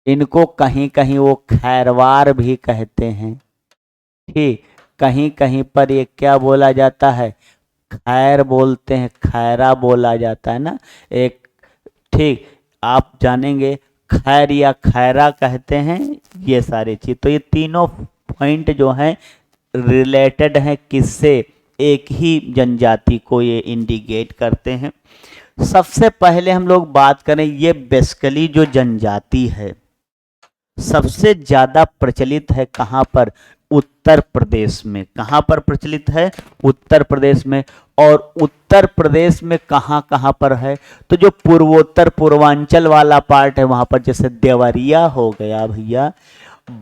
Speaker 1: इनको कहीं कहीं वो खैरवार भी कहते हैं। ठीक, कहीं कहीं पर ये क्या बोला जाता है, खैर बोलते हैं, खैरा बोला जाता है ना एक। ठीक, आप जानेंगे खैर या खैरा कहते हैं, ये सारी चीज। तो ये तीनों पॉइंट जो हैं रिलेटेड हैं किससे, एक ही जनजाति को ये इंडिकेट करते हैं। सबसे पहले हम लोग बात करें, ये बेसिकली जो जनजाति है सबसे ज्यादा प्रचलित है कहाँ पर, उत्तर प्रदेश में। कहाँ पर प्रचलित है, उत्तर प्रदेश में। और उत्तर प्रदेश में कहाँ कहाँ पर है, तो जो पूर्वोत्तर पूर्वांचल वाला पार्ट है वहां पर, जैसे देवरिया हो गया भैया,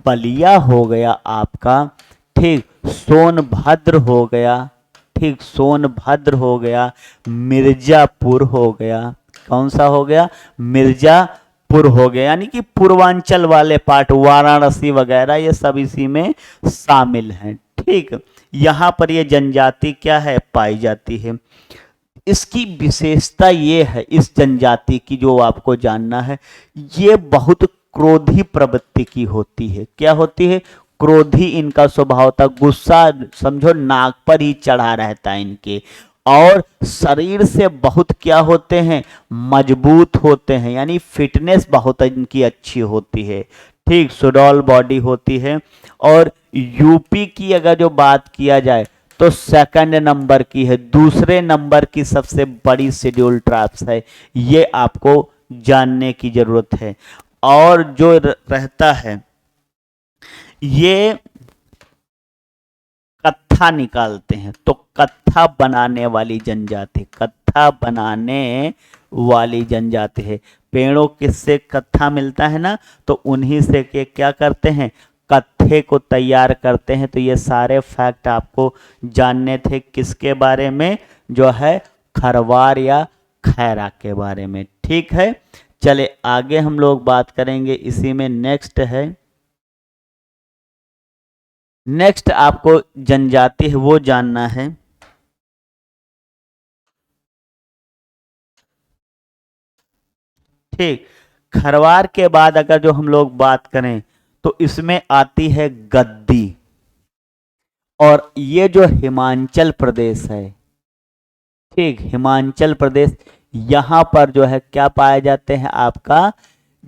Speaker 1: बलिया हो गया आपका, ठीक, सोनभद्र हो गया, ठीक, सोनभद्र हो गया, मिर्जापुर हो गया। कौन सा हो गया, मिर्जापुर हो गया। यानी कि पूर्वांचल वाले पार्ट, वाराणसी वगैरह, ये सब इसी में शामिल हैं। ठीक, यहाँ पर ये जनजाति क्या है, पाई जाती है। इसकी विशेषता ये है, इस जनजाति की जो आपको जानना है, ये बहुत क्रोधी प्रवृत्ति की होती है। क्या होती है, क्रोधी इनका स्वभाव था, गुस्सा समझो नाक पर ही चढ़ा रहता है इनके। और शरीर से बहुत क्या होते हैं, मजबूत होते हैं, यानी फिटनेस बहुत इनकी अच्छी होती है। ठीक, सुडौल बॉडी होती है। और यूपी की अगर जो बात किया जाए तो सेकंड नंबर की है, दूसरे नंबर की सबसे बड़ी शेड्यूल ट्राइब्स है, ये आपको जानने की जरूरत है। और जो रहता है, ये कत्था निकालते हैं, तो कत्था बनाने वाली जनजाति, कत्था बनाने वाली जनजाति है। पेड़ों किससे कत्था मिलता है ना, तो उन्हीं से के क्या करते हैं, कत्थे को तैयार करते हैं। तो ये सारे फैक्ट आपको जानने थे किसके बारे में, जो है खरवार या खैरा के बारे में। ठीक है, चले आगे हम लोग बात करेंगे इसी में। नेक्स्ट है, नेक्स्ट आपको जनजाति है वो जानना है। ठीक, खरवार के बाद अगर जो हम लोग बात करें तो इसमें आती है गद्दी। और ये जो हिमाचल प्रदेश है, ठीक, हिमाचल प्रदेश, यहां पर जो है क्या पाए जाते हैं, आपका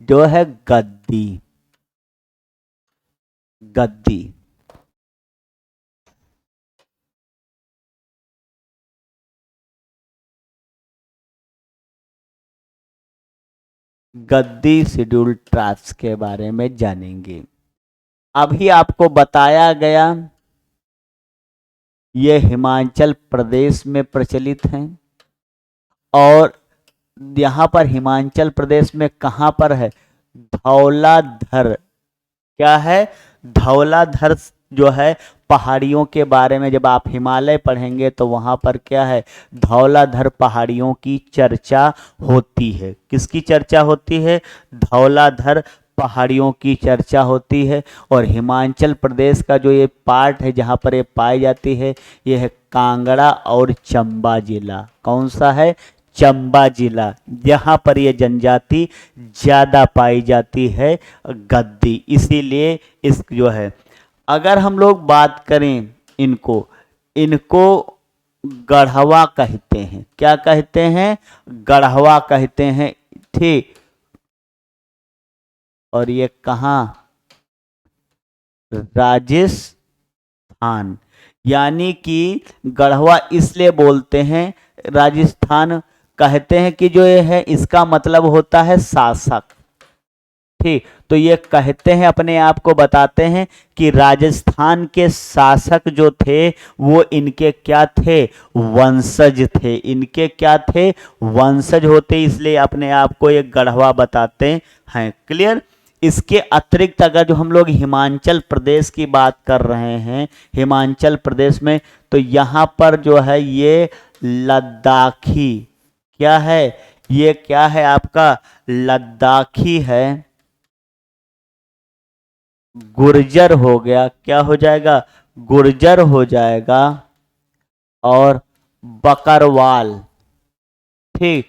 Speaker 1: जो है गद्दी, गद्दी। गद्दी शेड्यूल ट्राइब्स के बारे में जानेंगे। अभी आपको बताया गया ये हिमाचल प्रदेश में प्रचलित हैं। और यहाँ पर हिमाचल प्रदेश में कहाँ पर है, धौलाधर, क्या है, धौलाधर जो है, पहाड़ियों के बारे में जब आप हिमालय पढ़ेंगे तो वहाँ पर क्या है, धौलाधर पहाड़ियों की चर्चा होती है। किसकी चर्चा होती है, धौलाधर पहाड़ियों की चर्चा होती है। और हिमाचल प्रदेश का जो ये पार्ट है जहाँ पर ये पाई जाती है, ये है कांगड़ा और चंबा जिला। कौन सा है, चंबा जिला, यहाँ पर ये जनजाति ज्यादा पाई जाती है, गद्दी। इसीलिए इस जो है, अगर हम लोग बात करें इनको, इनको गढ़वा कहते हैं। क्या कहते हैं, गढ़वा कहते हैं। ठीक, और ये कहाँ, राजस्थान। यानी कि गढ़वा इसलिए बोलते हैं, राजस्थान कहते हैं कि जो ये है इसका मतलब होता है शासक। ठीक, तो ये कहते हैं, अपने आप को बताते हैं कि राजस्थान के शासक जो थे वो इनके क्या थे, वंशज थे। इनके क्या थे, वंशज होते, इसलिए अपने आप को ये गढ़वा बताते हैं। क्लियर। इसके अतिरिक्त अगर जो हम लोग हिमाचल प्रदेश की बात कर रहे हैं, हिमाचल प्रदेश में, तो यहाँ पर जो है ये लद्दाखी, क्या है, ये क्या है आपका, लद्दाखी है, गुर्जर हो गया, क्या हो जाएगा, गुर्जर हो जाएगा, और बकरवाल, ठीक,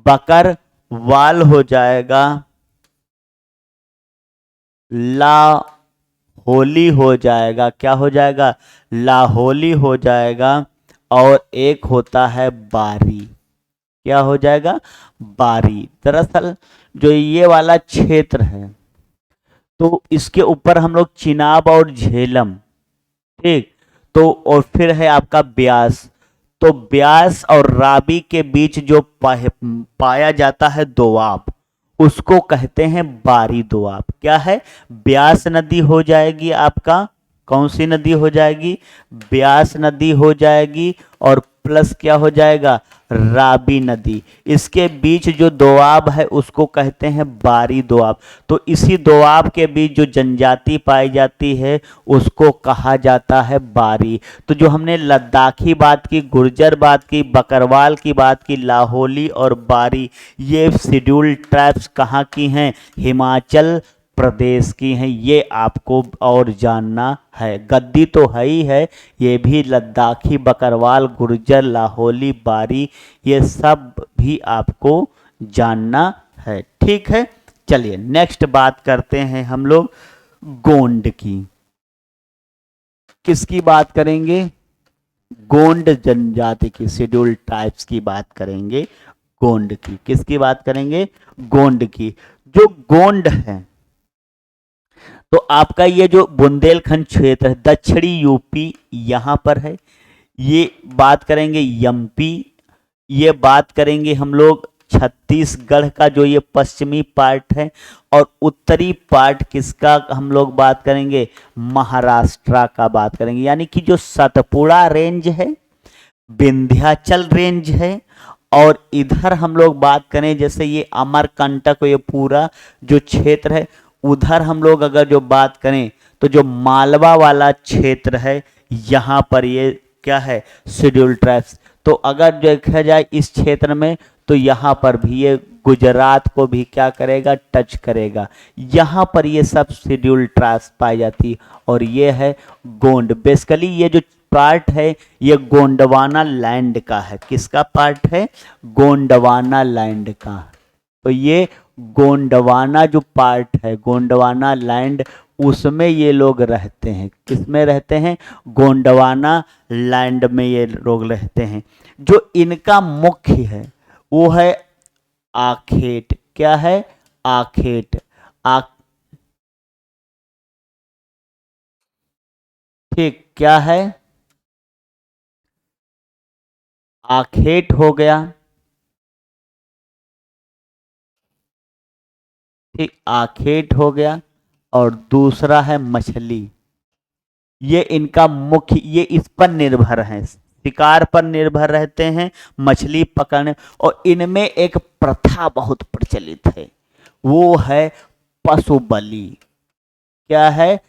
Speaker 1: बकरवाल हो जाएगा। लाहौली हो जाएगा, क्या हो जाएगा, लाहौली हो जाएगा। और एक होता है बारी, क्या हो जाएगा, बारी। दरअसल जो ये वाला क्षेत्र है तो इसके ऊपर हम लोग चिनाब और झेलम, ठीक, तो और फिर है आपका ब्यास। तो ब्यास और रावी के बीच जो पाया जाता है दोआब, उसको कहते हैं बारी दोआब। क्या है, ब्यास नदी हो जाएगी आपका, कौन सी नदी हो जाएगी, ब्यास नदी हो जाएगी, और प्लस क्या हो जाएगा, राबी नदी। इसके बीच जो दोआब है उसको कहते हैं बारी दोआब। तो इसी दोआब के बीच जो जनजाति पाई जाती है उसको कहा जाता है बारी। तो जो हमने लद्दाखी बात की, गुर्जर बात की, बकरवाल की बात की, लाहौली और बारी, ये शेड्यूल ट्राइब्स कहाँ की हैं, हिमाचल प्रदेश की हैं। ये आपको और जानना है। गद्दी तो है ही है, ये भी लद्दाखी, बकरवाल, गुर्जर, लाहौली, बारी, ये सब भी आपको जानना है। ठीक है, चलिए नेक्स्ट बात करते हैं हम लोग गोंड की। किसकी बात करेंगे, गोंड जनजाति की, शेड्यूल ट्राइब्स की बात करेंगे, गोंड की। किसकी बात करेंगे, गोंड की। जो गोंड है तो आपका ये जो बुंदेलखंड क्षेत्र है, दक्षिणी यूपी यहां पर है। ये बात करेंगे एमपी, ये बात करेंगे हम लोग छत्तीसगढ़ का जो ये पश्चिमी पार्ट है, और उत्तरी पार्ट किसका हम लोग बात करेंगे, महाराष्ट्र का बात करेंगे। यानी कि जो सतपुड़ा रेंज है, विंध्याचल रेंज है, और इधर हम लोग बात करें जैसे ये अमरकंटक, ये पूरा जो क्षेत्र है, उधर हम लोग अगर जो बात करें तो जो मालवा वाला क्षेत्र है, यहाँ पर ये क्या है, शेड्यूल ट्राइब्स। तो अगर देखा जाए इस क्षेत्र में तो यहाँ पर भी ये गुजरात को भी क्या करेगा, टच करेगा। यहाँ पर ये सब शेड्यूल ट्राइब्स पाई जाती, और ये है गोंड। बेसिकली ये जो पार्ट है ये गोंडवाना लैंड का है। किसका पार्ट है, गोंडवाना लैंड का। तो ये गोंडवाना जो पार्ट है, गोंडवाना लैंड, उसमें ये लोग रहते हैं। किसमें रहते हैं, गोंडवाना लैंड में ये लोग रहते हैं। जो इनका मुख्य है वो है आखेट। क्या है, आखेट। ठीक, क्या है, आखेट हो गया, ठीक, आखेट हो गया। और दूसरा है मछली। ये इनका मुख्य, ये इस पर निर्भर है, शिकार पर निर्भर रहते हैं, मछली पकड़ने। और इनमें एक प्रथा बहुत प्रचलित है, वो है पशु बलि। क्या है,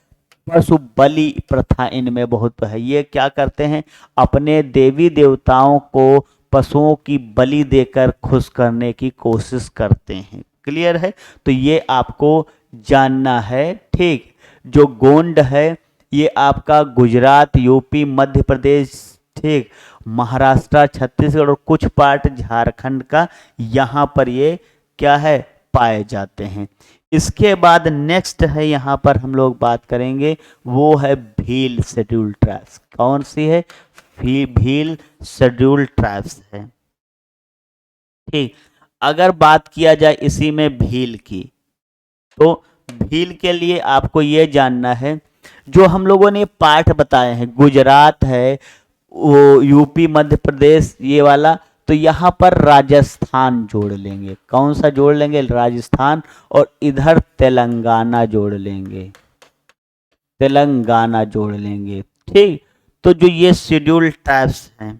Speaker 1: पशु बलि प्रथा इनमें बहुत है। ये क्या करते हैं, अपने देवी देवताओं को पशुओं की बलि देकर खुश करने की कोशिश करते हैं। क्लियर है, तो ये आपको जानना है। ठीक, जो गोंड है ये आपका गुजरात, यूपी, मध्य प्रदेश, ठीक, महाराष्ट्र, छत्तीसगढ़ और कुछ पार्ट झारखंड का, यहाँ पर ये क्या है, पाए जाते हैं। इसके बाद नेक्स्ट है, यहाँ पर हम लोग बात करेंगे, वो है भील शेड्यूल ट्राइब्स। कौन सी है, भील शेड्यूल ट्राइब्स है। ठीक, अगर बात किया जाए इसी में भील की, तो भील के लिए आपको ये जानना है, जो हम लोगों ने पार्ट बताए हैं, गुजरात है, वो यूपी, मध्य प्रदेश, ये वाला, तो यहाँ पर राजस्थान जोड़ लेंगे। कौन सा जोड़ लेंगे, राजस्थान। और इधर तेलंगाना जोड़ लेंगे, तेलंगाना जोड़ लेंगे। ठीक, तो जो ये शेड्यूल ट्राइब्स हैं,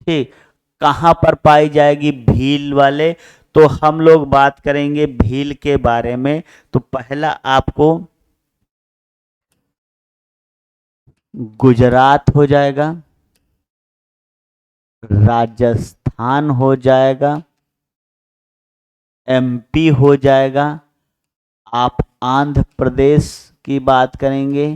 Speaker 1: ठीक, कहाँ पर पाई जाएगी, भील वाले। तो हम लोग बात करेंगे भील के बारे में। तो पहला आपको गुजरात हो जाएगा, राजस्थान हो जाएगा, एमपी हो जाएगा। आप आंध्र प्रदेश की बात करेंगे,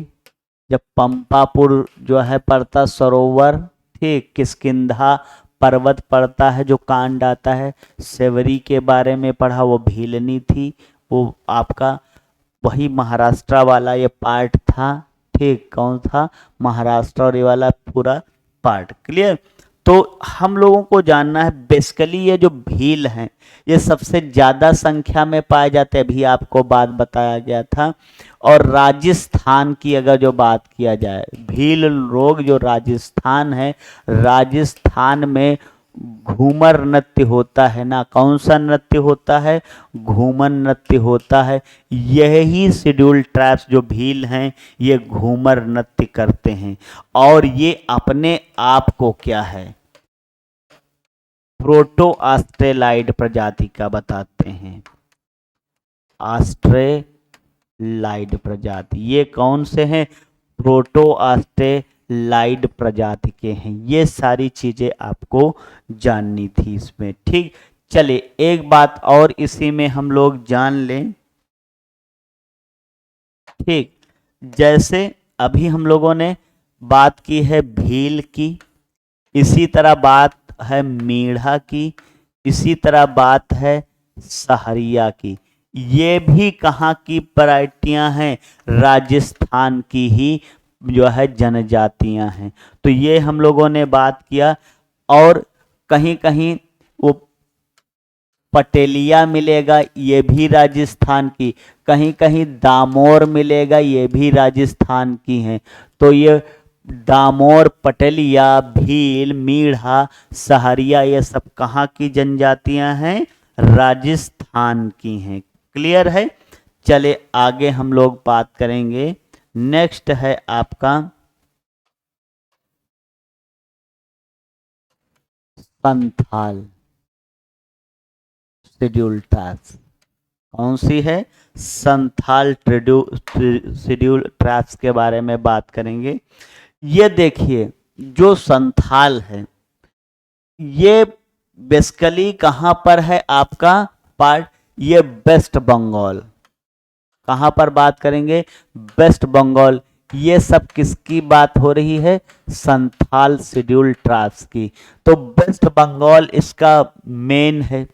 Speaker 1: जब पंपापुर जो है पड़ता सरोवर, ठीक, किष्किंधा पर्वत पड़ता है, जो कांड आता है सेवरी के बारे में पढ़ा, वो भीलनी थी, वो आपका वही महाराष्ट्र वाला ये पार्ट था। ठीक, कौन था? महाराष्ट्र और ये वाला पूरा पार्ट। क्लियर? तो हम लोगों को जानना है बेसिकली ये जो भील हैं ये सबसे ज़्यादा संख्या में पाए जाते हैं, अभी आपको बात बताया गया था। और राजस्थान की अगर जो बात किया जाए, भील लोग जो राजस्थान है, राजस्थान में घूमर नृत्य होता है ना। कौन सा नृत्य होता है? घूमर नृत्य होता है। यही शेड्यूल ट्राइब्स जो भील हैं ये घूमर नृत्य करते हैं और ये अपने आप को क्या है, प्रोटो ऑस्ट्रेलाइड प्रजाति का बताते हैं। ऑस्ट्रेलाइड प्रजाति, ये कौन से हैं? प्रोटो ऑस्ट्रेलाइड प्रजाति के हैं। ये सारी चीजें आपको जाननी थी इसमें। ठीक, चलिए एक बात और इसी में हम लोग जान लें। ठीक, जैसे अभी हम लोगों ने बात की है भील की, इसी तरह बात है मीणा की, इसी तरह बात है सहरिया की। ये भी कहाँ की वैरायटियां हैं? राजस्थान की ही जो है जनजातियां हैं। तो ये हम लोगों ने बात किया। और कहीं कहीं वो पटेलिया मिलेगा, ये भी राजस्थान की। कहीं कहीं दामोर मिलेगा, ये भी राजस्थान की हैं। तो ये दामोर, पटेलिया, भील, मीणा, सहरिया ये सब कहाँ की जनजातियां हैं? राजस्थान की हैं। क्लियर है? चले आगे हम लोग बात करेंगे। नेक्स्ट है आपका संथाल शेड्यूल ट्राइब्स। कौन सी है? संथाल शेड्यूल ट्राइब्स के बारे में बात करेंगे। ये देखिए जो संथाल है ये बेसिकली कहाँ पर है आपका पार्ट? ये वेस्ट बंगाल। कहाँ पर बात करेंगे? वेस्ट बंगाल। ये सब किसकी बात हो रही है? संथाल शेड्यूल ट्राइब्स की। तो वेस्ट बंगाल इसका मेन है।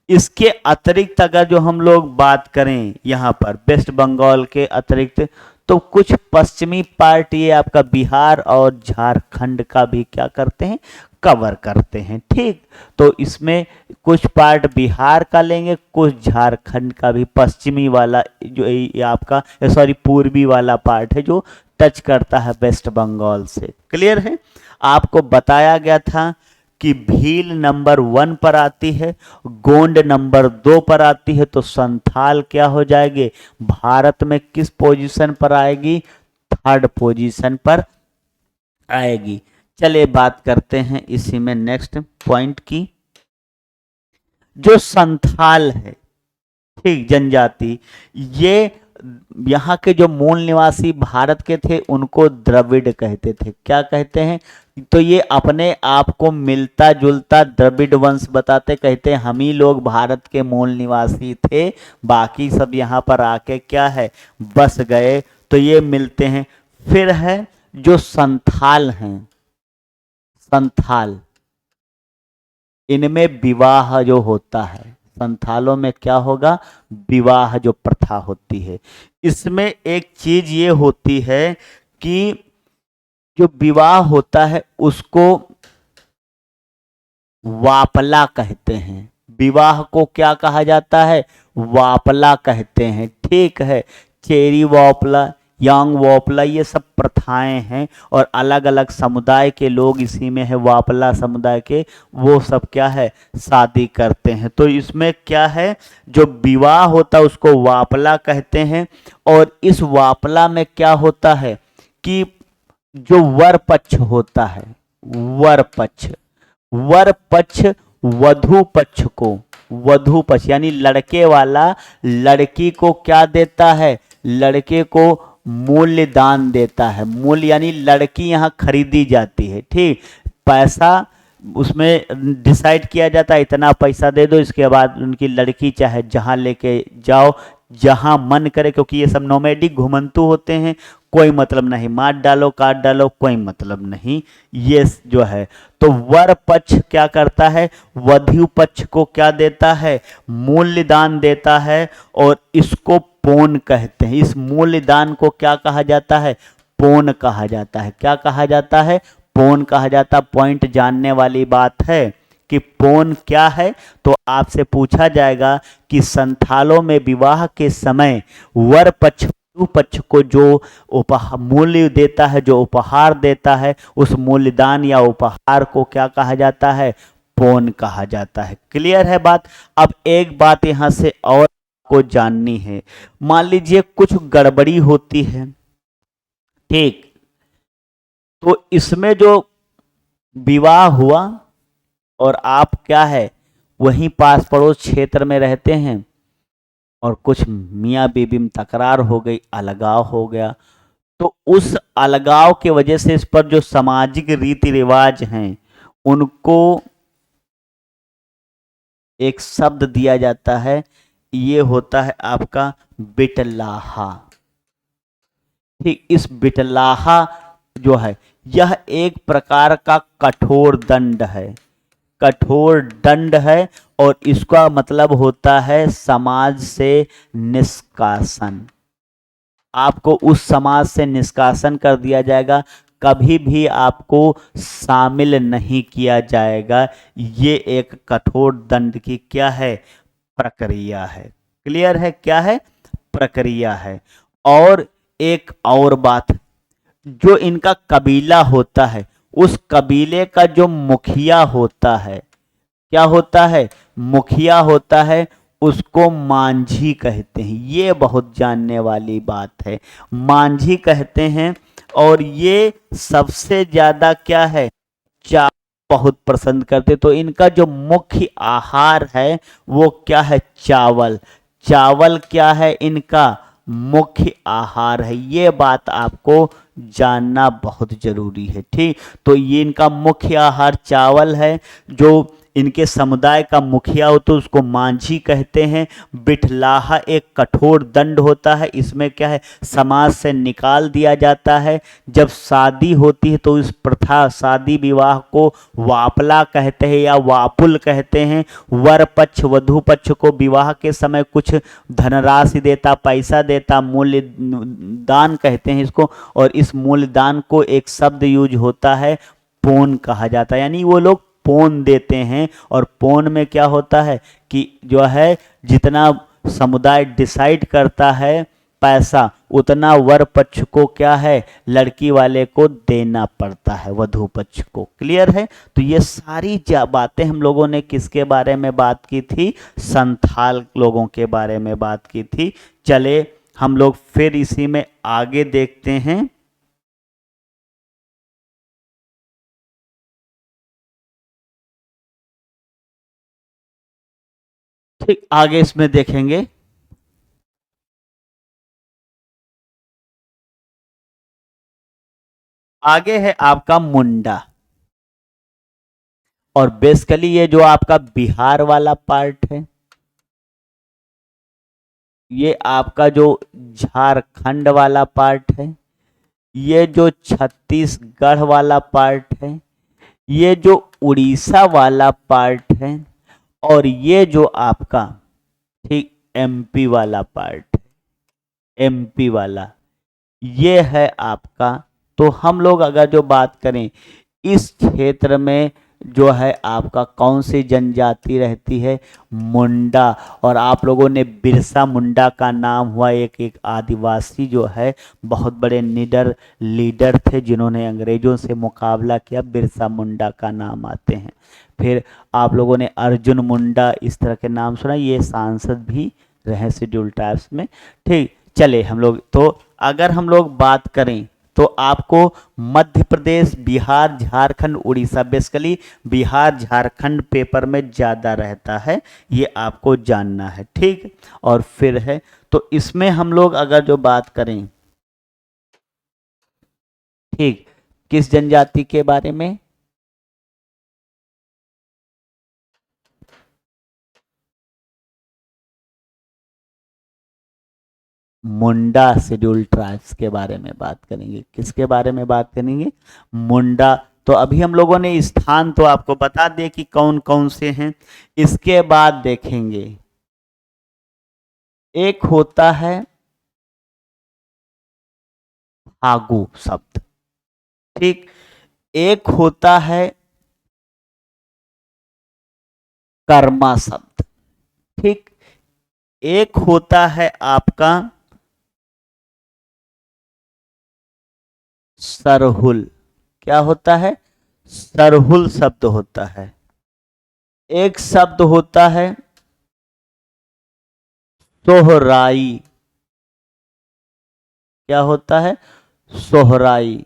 Speaker 1: इसके अतिरिक्त अगर जो हम लोग बात करें यहाँ पर वेस्ट बंगाल के अतिरिक्त, तो कुछ पश्चिमी पार्ट ये आपका बिहार और झारखंड का भी क्या करते हैं? कवर करते हैं। ठीक, तो इसमें कुछ पार्ट बिहार का लेंगे, कुछ झारखंड का भी, पश्चिमी वाला जो ये आपका सॉरी पूर्वी वाला पार्ट है जो टच करता है वेस्ट बंगाल से। क्लियर है? आपको बताया गया था कि भील नंबर 1 पर आती है, गोंड नंबर 2 पर आती है, तो संथाल क्या हो जाएगी? भारत में किस पोजीशन पर आएगी? 3rd पोजीशन पर आएगी। चलिए बात करते हैं इसी में नेक्स्ट पॉइंट की। जो संथाल है, ठीक, जनजाति, ये यहाँ के जो मूल निवासी भारत के थे उनको द्रविड़ कहते थे। क्या कहते हैं? तो ये अपने आप को मिलता जुलता द्रविड़ वंश बताते, कहते हैं हम ही लोग भारत के मूल निवासी थे, बाकी सब यहाँ पर आके क्या है, बस गए। तो ये मिलते हैं। फिर है जो संथाल हैं, संथाल, इनमें विवाह जो होता है, संथालों में क्या होगा? विवाह जो प्रथा होती है। इसमें एक चीज ये होती है कि जो विवाह होता है उसको वापला कहते हैं। विवाह को क्या कहा जाता है? वापला कहते हैं। ठीक है, चेरी वापला, यांग वापला, ये सब प्रथाएं हैं और अलग अलग समुदाय के लोग इसी में है, वापला समुदाय के, वो सब क्या है, शादी करते हैं। तो इसमें क्या है, जो विवाह होता है उसको वापला कहते हैं। और इस वापला में क्या होता है कि जो वर पक्ष होता है, वर पक्ष, वर पक्ष वधु पक्ष को, वधु पक्ष यानी लड़के वाला लड़की को क्या देता है? लड़के को मूल्य दान देता है। मूल्य यानी लड़की यहाँ खरीदी जाती है। ठीक, पैसा उसमें डिसाइड किया जाता है, इतना पैसा दे दो, इसके बाद उनकी लड़की चाहे जहाँ लेके जाओ, जहाँ मन करे, क्योंकि ये सब नोमैडिक घुमंतु होते हैं, कोई मतलब नहीं, मार डालो काट डालो कोई मतलब नहीं। ये जो है तो वर पक्ष क्या करता है, वधु पक्ष को क्या देता है, मूल्य दान देता है, और इसको पौन कहते हैं। इस मूल्य दान को क्या कहा जाता है, पौन कहा जाता है। क्या कहा जाता है, पौन कहा जाता। पॉइंट जानने वाली बात है कि पौन क्या है। तो आपसे पूछा जाएगा कि संथालों में विवाह के समय वर पक्ष वधु पक्ष को जो उपहार मूल्य देता है, जो उपहार देता है, उस मूल्यदान या उपहार को क्या कहा जाता है, पौन कहा जाता है। क्लियर है बात। अब एक बात यहां से और को जाननी है। मान लीजिए कुछ गड़बड़ी होती है, ठीक, तो इसमें जो विवाह हुआ और आप क्या है वहीं पास पड़ोस क्षेत्र में रहते हैं, और कुछ मियाँ बीबी में तकरार हो गई, अलगाव हो गया, तो उस अलगाव के वजह से इस पर जो सामाजिक रीति रिवाज हैं उनको एक शब्द दिया जाता है, ये होता है आपका बिटलाहा। ठीक, इस बिटलाहा जो है यह एक प्रकार का कठोर दंड है, कठोर दंड है, और इसका मतलब होता है समाज से निष्कासन। आपको उस समाज से निष्कासन कर दिया जाएगा, कभी भी आपको शामिल नहीं किया जाएगा। ये एक कठोर दंड की क्या है, प्रक्रिया है। क्लियर है, क्या है, प्रक्रिया है। और एक और बात, जो इनका कबीला होता है उस कबीले का जो मुखिया होता है, क्या होता है, मुखिया होता है, उसको मांझी कहते हैं। ये बहुत जानने वाली बात है, मांझी कहते हैं। और ये सबसे ज्यादा क्या है, चावल बहुत पसंद करते। तो इनका जो मुख्य आहार है वो क्या है, चावल। चावल क्या है, इनका मुख्य आहार है। ये बात आपको जानना बहुत जरूरी है, ठीक। तो ये इनका मुख्य आहार चावल है। जो इनके समुदाय का मुखिया हो तो उसको मांझी कहते हैं। बिठलाहा एक कठोर दंड होता है, इसमें क्या है, समाज से निकाल दिया जाता है। जब शादी होती है तो इस प्रथा शादी विवाह को वापला कहते हैं या वापुल कहते हैं। वर पक्ष वधु पक्ष को विवाह के समय कुछ धनराशि देता, पैसा देता, मूल्य दान कहते हैं इसको। और इस मूल्य दान को एक शब्द यूज होता है, पौन कहा जाता है। यानी वो लोग पौन देते हैं, और पौन में क्या होता है कि जो है जितना समुदाय डिसाइड करता है पैसा, उतना वर पक्ष को क्या है, लड़की वाले को देना पड़ता है, वधु पक्ष को। क्लियर है। तो ये सारी बातें हम लोगों ने किसके बारे में बात की थी, संथाल लोगों के बारे में बात की थी। चले हम लोग फिर इसी में आगे देखते हैं। ठीक, आगे इसमें देखेंगे। आगे है आपका मुंडा। और बेसिकली ये जो आपका बिहार वाला पार्ट है, ये आपका जो झारखंड वाला पार्ट है, ये जो छत्तीसगढ़ वाला पार्ट है, ये जो उड़ीसा वाला पार्ट है, और ये जो आपका ठीक एमपी वाला पार्ट, एमपी वाला, ये है आपका। तो हम लोग अगर जो बात करें इस क्षेत्र में जो है आपका कौन सी जनजाति रहती है, मुंडा। और आप लोगों ने बिरसा मुंडा का नाम हुआ, एक एक आदिवासी जो है बहुत बड़े निडर लीडर थे जिन्होंने अंग्रेजों से मुकाबला किया, बिरसा मुंडा का नाम आते हैं। फिर आप लोगों ने अर्जुन मुंडा इस तरह के नाम सुना, ये सांसद भी रहे शेड्यूल ट्राइब्स में, ठीक। चले हम लोग तो अगर हम लोग बात करें तो आपको मध्य प्रदेश, बिहार, झारखंड, उड़ीसा, बेसिकली बिहार झारखंड पेपर में ज़्यादा रहता है, ये आपको जानना है, ठीक। और फिर है तो इसमें हम लोग अगर जो बात करें, ठीक, किस जनजाति के बारे में, मुंडा शेड्यूल ट्राइब्स के बारे में बात करेंगे। किसके बारे में बात करेंगे? मुंडा। तो अभी हम लोगों ने स्थान तो आपको बता दिए कि कौन कौन से हैं। इसके बाद देखेंगे, एक होता है फागु शब्द, ठीक। एक होता है कर्मा शब्द, ठीक। एक होता है आपका सरहुल। क्या होता है? सरहुल शब्द होता है। एक शब्द होता है सोहराई। क्या होता है? सोहराई,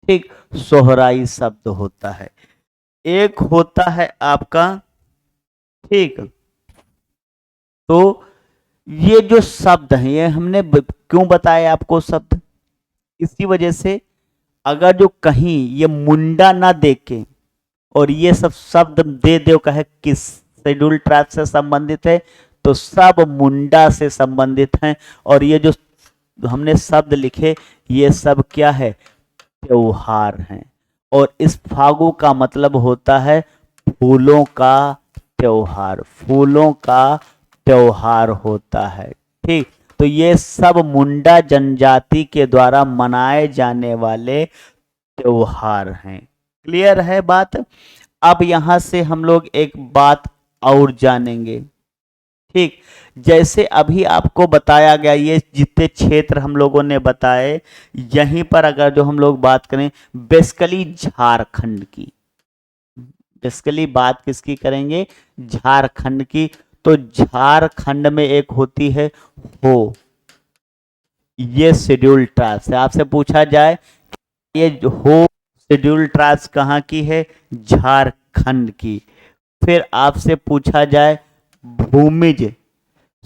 Speaker 1: ठीक। सोहराई शब्द होता है। एक होता है आपका, ठीक। तो ये जो शब्द है, ये हमने क्यों बताया आपको शब्द? इसी वजह से, अगर जो कहीं ये मुंडा ना देके और ये सब शब्द दे दो कहे किस शेड्यूल ट्राइब से संबंधित है, तो सब मुंडा से संबंधित हैं। और ये जो हमने शब्द लिखे, ये सब क्या है? त्योहार हैं। और इस फागु का मतलब होता है फूलों का त्योहार। फूलों का त्योहार होता है, ठीक। तो ये सब मुंडा जनजाति के द्वारा मनाए जाने वाले त्योहार हैं। क्लियर है बात? अब यहां से हम लोग एक बात और जानेंगे, ठीक। जैसे अभी आपको बताया गया, ये जितने क्षेत्र हम लोगों ने बताए, यहीं पर अगर जो हम लोग बात करें बेसिकली झारखंड की, बेसिकली बात किसकी करेंगे? झारखंड की। तो झारखंड में एक होती है हो, ये शेड्यूल ट्राइब्स है। आपसे पूछा जाए ये हो शेड्यूल ट्राइब्स कहाँ की है? झारखंड की। फिर आपसे पूछा जाए भूमिज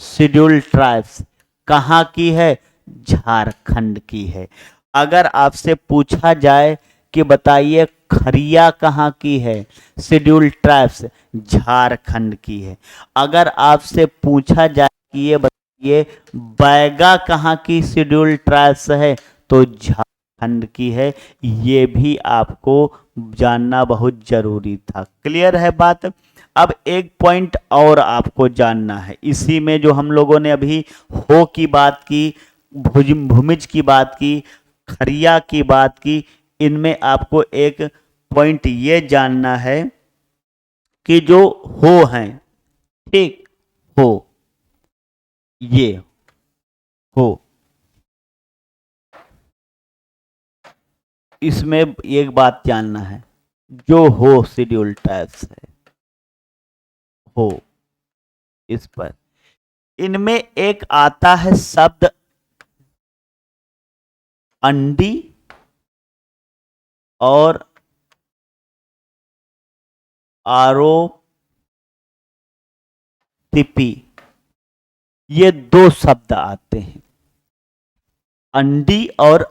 Speaker 1: शेड्यूल ट्राइब्स कहाँ की है? झारखंड की है। अगर आपसे पूछा जाए कि बताइए खरिया कहाँ की है? शेड्यूल ट्राइब्स झारखंड की है। अगर आपसे पूछा जाए कि ये बताइए बैगा कहाँ की शेड्यूल ट्राइब्स है? तो झारखंड की है। ये भी आपको जानना बहुत जरूरी था। क्लियर है बात? अब एक पॉइंट और आपको जानना है इसी में, जो हम लोगों ने अभी हो की बात की, भूमिज की बात की, खरिया की बात की, इनमें आपको एक पॉइंट ये जानना है कि जो हो हैं, ठीक, हो, ये हो, इसमें एक बात जानना है, जो हो शेड्यूल टाइप्स है, हो, इस पर इनमें एक आता है शब्द अंडी और आरोतिपी। ये दो शब्द आते हैं, अंडी और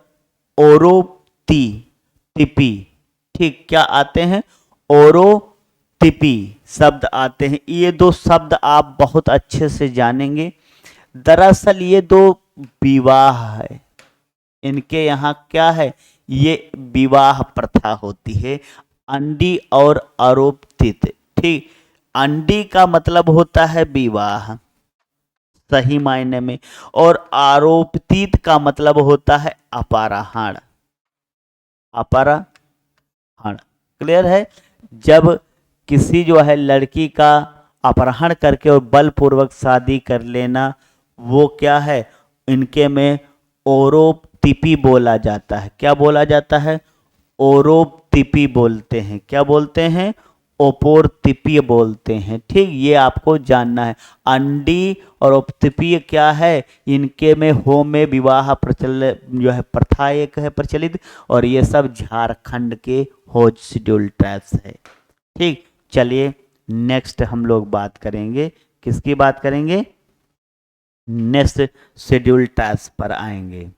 Speaker 1: ओरोती तिपी, ठीक। क्या आते हैं? ओरोतिपी शब्द आते हैं। ये दो शब्द आप बहुत अच्छे से जानेंगे। दरअसल ये दो विवाह है, इनके यहाँ क्या है? ये विवाह प्रथा होती है, अंडी और आरोपित, ठीक। अंडी का मतलब होता है विवाह सही मायने में, और आरोपित का मतलब होता है अपहरण। अपहरण, क्लियर है? जब किसी जो है लड़की का अपहरण करके और बलपूर्वक शादी कर लेना, वो क्या है? इनके में ओरोपतिपी बोला जाता है। क्या बोला जाता है? ओरोपतिपी बोलते हैं। क्या बोलते हैं? ओपोरतिपी बोलते हैं, ठीक। ये आपको जानना है। अंडी और ओपतिपी क्या है? इनके में हो में विवाह प्रचलित जो है प्रथा एक है प्रचलित, और ये सब झारखंड के हो शेड्यूल ट्राइब्स है, ठीक। चलिए नेक्स्ट हम लोग बात करेंगे, किसकी बात करेंगे? नेक्स्ट शेड्यूल ट्राइब्स पर आएंगे।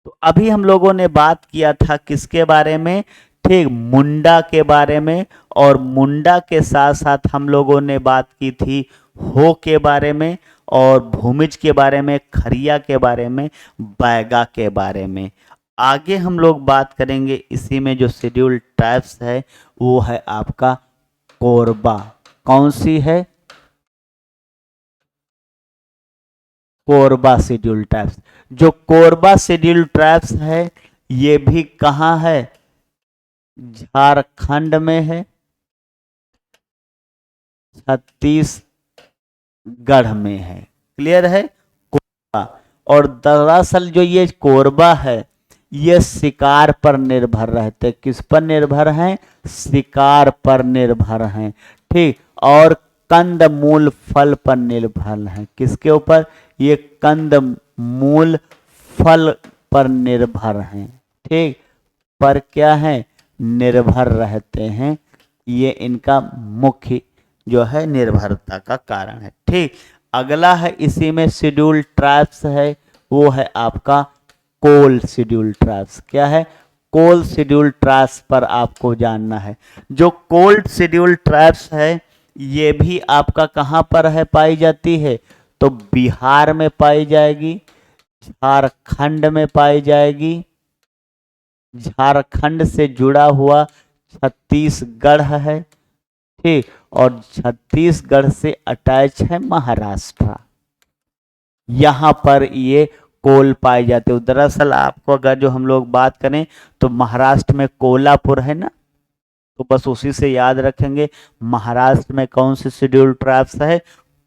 Speaker 1: तो अभी हम लोगों ने बात किया था किसके बारे में? ठीक, मुंडा के बारे में। और मुंडा के साथ साथ हम लोगों ने बात की थी हो के बारे में। और भूमिज के बारे में, खरिया के बारे में, बैगा के बारे में। आगे हम लोग बात करेंगे इसी में जो शेड्यूल ट्राइब्स है वो है आपका कोरबा। कौन सी है? Korba schedule tribes. जो कोरबा शेड्यूल ट्राइब्स है ये भी कहाँ है? झारखंड में है, छत्तीसगढ़ में है। क्लियर है? कोरबा। और दरअसल जो ये कोरबा है ये शिकार पर निर्भर रहते। किस पर निर्भर हैं? शिकार पर निर्भर हैं। ठीक। और कंद मूल फल पर निर्भर हैं। किसके ऊपर? ये कंद मूल फल पर निर्भर हैं। ठीक। पर क्या है? निर्भर रहते हैं। ये इनका मुख्य जो है निर्भरता का कारण है। ठीक। अगला है इसी में शेड्यूल ट्राइब्स है, वो है आपका कोल शेड्यूल ट्राइब्स। क्या है? कोल शेड्यूल ट्राइब्स पर आपको जानना है। जो कोल्ड शेड्यूल ट्राइब्स है ये भी आपका कहाँ पर है पाई जाती है? तो बिहार में पाई जाएगी, झारखंड में पाई जाएगी, झारखंड से जुड़ा हुआ छत्तीसगढ़ है। ठीक। और छत्तीसगढ़ से अटैच है महाराष्ट्र। यहां पर ये कोल पाए जाते हो। दरअसल आपको अगर जो हम लोग बात करें तो महाराष्ट्र में कोल्हापुर है ना, तो बस उसी से याद रखेंगे। महाराष्ट्र में कौन सी शेड्यूल ट्राइब्स है?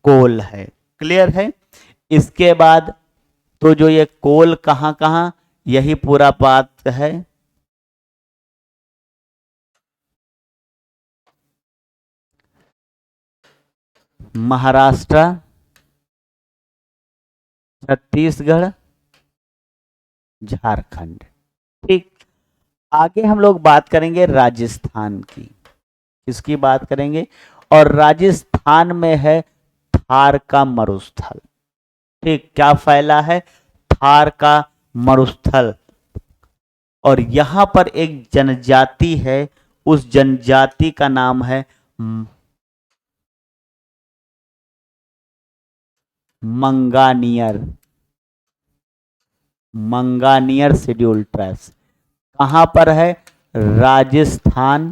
Speaker 1: कोल है। क्लियर है? इसके बाद तो जो ये कोल कहाँ कहाँ, यही पूरा बात है। महाराष्ट्र, छत्तीसगढ़, झारखंड। ठीक। आगे हम लोग बात करेंगे राजस्थान की। किसकी बात करेंगे? और राजस्थान में है थार का मरुस्थल। ठीक। क्या फैला है? थार का मरुस्थल। और यहां पर एक जनजाति है, उस जनजाति का नाम है मंगानियर। मंगानियर शेड्यूल ट्राइब्स कहां पर है? राजस्थान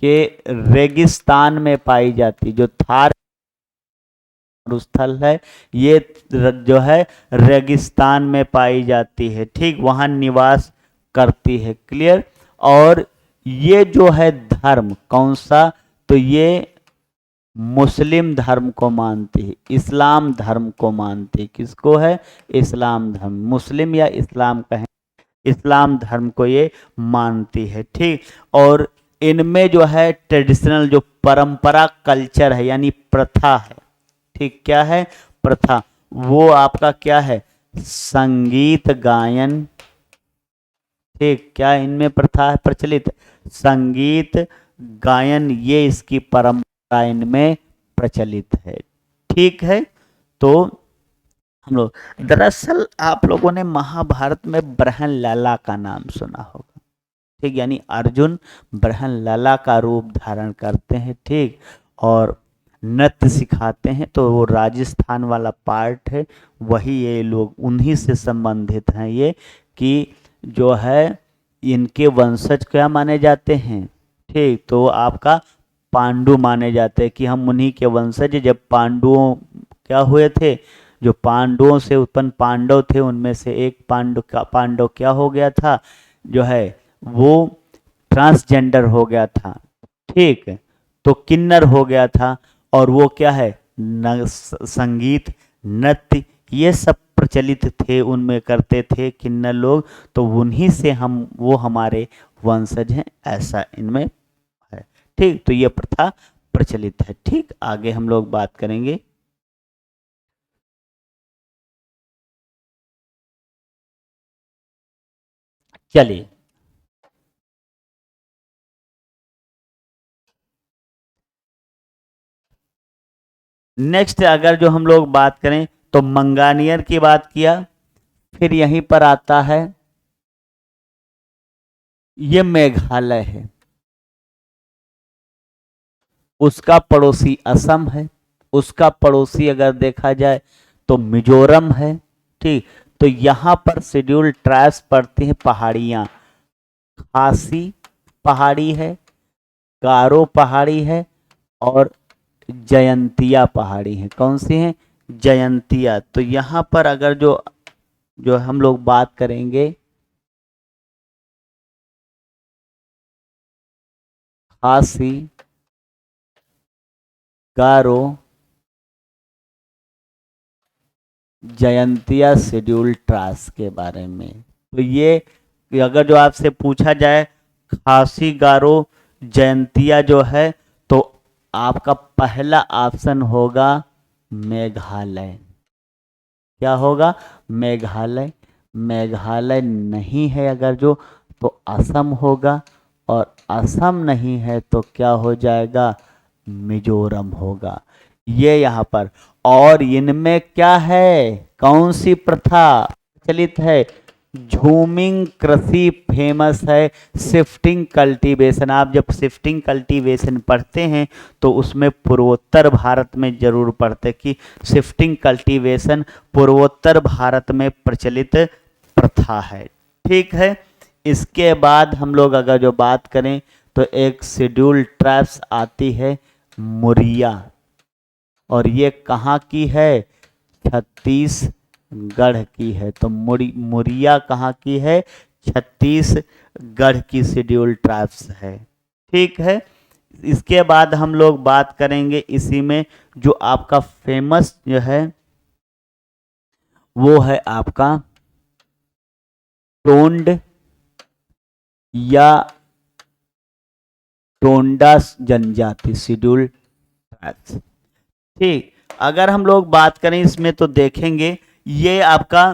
Speaker 1: के रेगिस्तान में पाई जाती। जो थार स्थल है ये जो है रेगिस्तान में पाई जाती है। ठीक। वहां निवास करती है। क्लियर? और ये जो है धर्म कौन सा? तो ये मुस्लिम धर्म को मानती है, इस्लाम धर्म को मानती है। किसको है? इस्लाम धर्म। मुस्लिम या इस्लाम कहें, इस्लाम धर्म को ये मानती है। ठीक। और इनमें जो है ट्रेडिशनल जो परंपरा कल्चर है यानी प्रथा है। ठीक। क्या है? प्रथा। वो आपका क्या है? संगीत गायन। ठीक। क्या इनमें प्रथा है प्रचलित? संगीत गायन, ये इसकी परंपरा इनमें प्रचलित है। ठीक है। तो हम लोग दरअसल आप लोगों ने महाभारत में ब्रहण लाला का नाम सुना होगा। ठीक। यानी अर्जुन ब्रहण लाला का रूप धारण करते हैं। ठीक। और नृत्य सिखाते हैं। तो वो राजस्थान वाला पार्ट है, वही ये लोग उन्हीं से संबंधित हैं। ये कि जो है इनके वंशज क्या माने जाते हैं? ठीक। तो आपका पांडु माने जाते हैं कि हम उन्हीं के वंशज। जब पांडुओं क्या हुए थे, जो पांडवों से उत्पन्न पांडव थे उनमें से एक पांडव क्या हो गया था? जो है वो ट्रांसजेंडर हो गया था। ठीक। तो किन्नर हो गया था। और वो क्या है? संगीत, नृत्य, ये सब प्रचलित थे, उनमें करते थे किन्नर लोग। तो उन्हीं से हम, वो हमारे वंशज हैं, ऐसा इनमें है। ठीक। तो ये प्रथा प्रचलित है। ठीक। आगे हम लोग बात करेंगे। चलिए नेक्स्ट अगर जो हम लोग बात करें तो मंगानियर की बात किया। फिर यहीं पर आता है, ये मेघालय है। उसका पड़ोसी असम है, उसका पड़ोसी अगर देखा जाए तो मिजोरम है। ठीक, तो यहाँ पर शेड्यूल ट्राइब्स पड़ती हैं पहाड़ियाँ, खासी पहाड़ी है, गारो पहाड़ी है, और जयंतिया पहाड़ी है। कौन सी है? जयंतिया। तो यहाँ पर अगर जो जो हम लोग बात करेंगे खासी, गारो, जयंतिया शेड्यूल ट्राइब्स के बारे में, तो ये अगर जो आपसे पूछा जाए खासी, गारो, जयंतिया जो है, तो आपका पहला ऑप्शन होगा मेघालय। क्या होगा? मेघालय। मेघालय नहीं है अगर जो, तो असम होगा, और असम नहीं है तो क्या हो जाएगा? मिजोरम होगा। ये यहाँ पर, और इनमें क्या है, कौन सी प्रथा प्रचलित है? झूमिंग कृषि फेमस है। शिफ्टिंग कल्टीवेशन, आप जब शिफ्टिंग कल्टीवेशन पढ़ते हैं तो उसमें पूर्वोत्तर भारत में जरूर पढ़ते कि शिफ्टिंग कल्टीवेशन पूर्वोत्तर भारत में प्रचलित प्रथा है। ठीक है, इसके बाद हम लोग अगर जो बात करें तो एक शेड्यूल ट्राइब्स आती है मुरिया, और ये कहाँ की है? छत्तीसगढ़ की है। तो मुरिया कहाँ की है? छत्तीसगढ़ की शेड्यूल ट्राइब्स है। ठीक है, इसके बाद हम लोग बात करेंगे इसी में जो आपका फेमस जो है वो है आपका टोंड या टोंडा जनजाति शेड्यूल ट्राइब्स। ठीक, अगर हम लोग बात करें इसमें तो देखेंगे ये आपका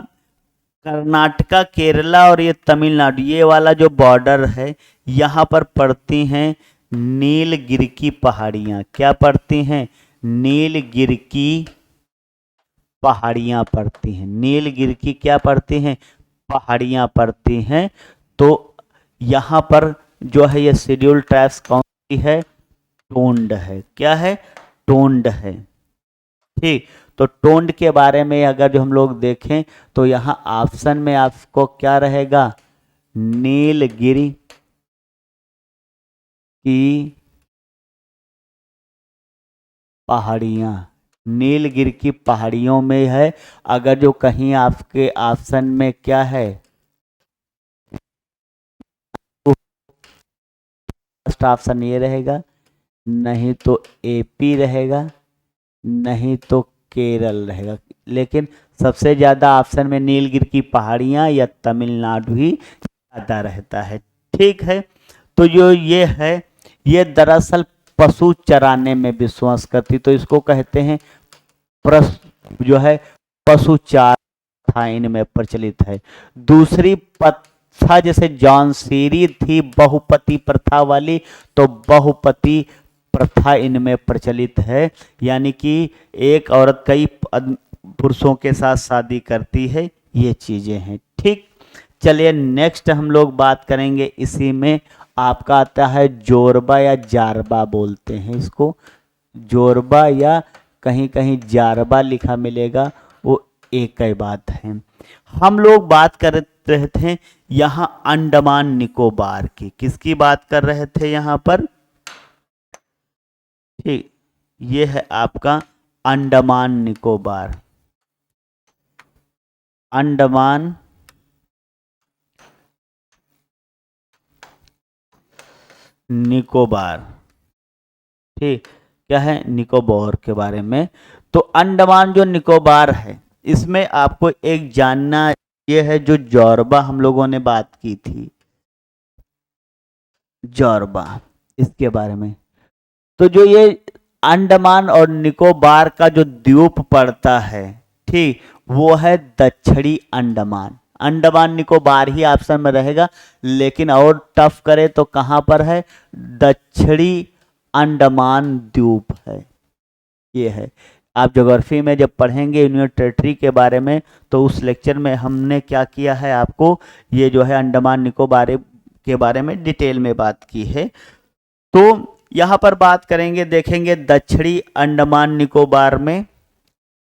Speaker 1: कर्नाटका, केरला और ये तमिलनाडु, ये वाला जो बॉर्डर है यहाँ पर पड़ती हैं नीलगिरी की पहाड़ियाँ। क्या पड़ती हैं? नीलगिरी की पहाड़ियाँ पड़ती हैं। नीलगिरी की क्या पड़ती हैं? पहाड़ियाँ पड़ती हैं। तो यहाँ पर जो है ये शेड्यूल ट्राइब्स कौन सी है? टोंड है। क्या है? टोंड है। ठीक, तो टोंड के बारे में अगर जो हम लोग देखें तो यहाँ ऑप्शन में आपको क्या रहेगा? नीलगिरी की पहाड़ियाँ, नीलगिरी की पहाड़ियों में है। अगर जो कहीं आपके ऑप्शन में क्या है, फर्स्ट ऑप्शन ये रहेगा, नहीं तो एपी रहेगा, नहीं तो केरल रहेगा। लेकिन सबसे ज़्यादा ऑप्शन में नीलगिरी की पहाड़ियाँ या तमिलनाडु ही ज़्यादा रहता है। ठीक है, तो जो ये है ये दरअसल पशु चराने में विश्वास करती, तो इसको कहते हैं जो है पशुचार था, इनमें प्रचलित है। दूसरी प्रथा जैसे जौनसीरी थी बहुपति प्रथा वाली, तो बहुपति प्रथा इनमें प्रचलित है, यानी कि एक औरत कई पुरुषों के साथ शादी करती है, ये चीजें हैं। ठीक, चलिए नेक्स्ट हम लोग बात करेंगे इसी में आपका आता है जोरबा या जारबा बोलते हैं इसको, जोरबा या कहीं कहीं जारबा लिखा मिलेगा, वो एक ही बात है। हम लोग बात कर रहे थे यहाँ अंडमान निकोबार की, किसकी बात कर रहे थे यहाँ पर? ठीक, ये है आपका अंडमान निकोबार। अंडमान निकोबार, ठीक, क्या है? निकोबार के बारे में। तो अंडमान जो निकोबार है इसमें आपको एक जानना ये है, जो जॉरबा हम लोगों ने बात की थी, जॉरबा, इसके बारे में। तो जो ये अंडमान और निकोबार का जो द्वीप पड़ता है, ठीक, वो है दक्षिणी अंडमान। अंडमान निकोबार ही ऑप्शन में रहेगा, लेकिन और टफ करे तो कहाँ पर है? दक्षिणी अंडमान द्वीप है, ये है। आप ज्योग्राफी में जब पढ़ेंगे यूनियन टेरिटरी के बारे में तो उस लेक्चर में हमने क्या किया है, आपको ये जो है अंडमान निकोबार के बारे में डिटेल में बात की है। तो यहाँ पर बात करेंगे, देखेंगे दक्षिणी अंडमान निकोबार में,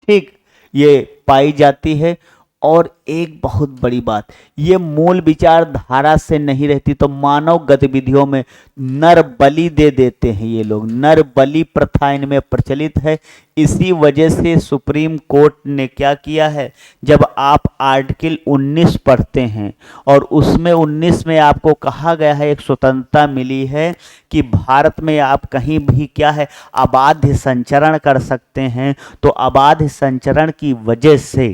Speaker 1: ठीक, ये पाई जाती है। और एक बहुत बड़ी बात, ये मूल विचारधारा से नहीं रहती तो मानव गतिविधियों में नर बलि दे देते हैं ये लोग, नर बलि प्रथा इनमें प्रचलित है। इसी वजह से सुप्रीम कोर्ट ने क्या किया है, जब आप आर्टिकल 19 पढ़ते हैं और उसमें 19 में आपको कहा गया है, एक स्वतंत्रता मिली है कि भारत में आप कहीं भी क्या है अबाध संचरण कर सकते हैं। तो अबाध संचरण की वजह से,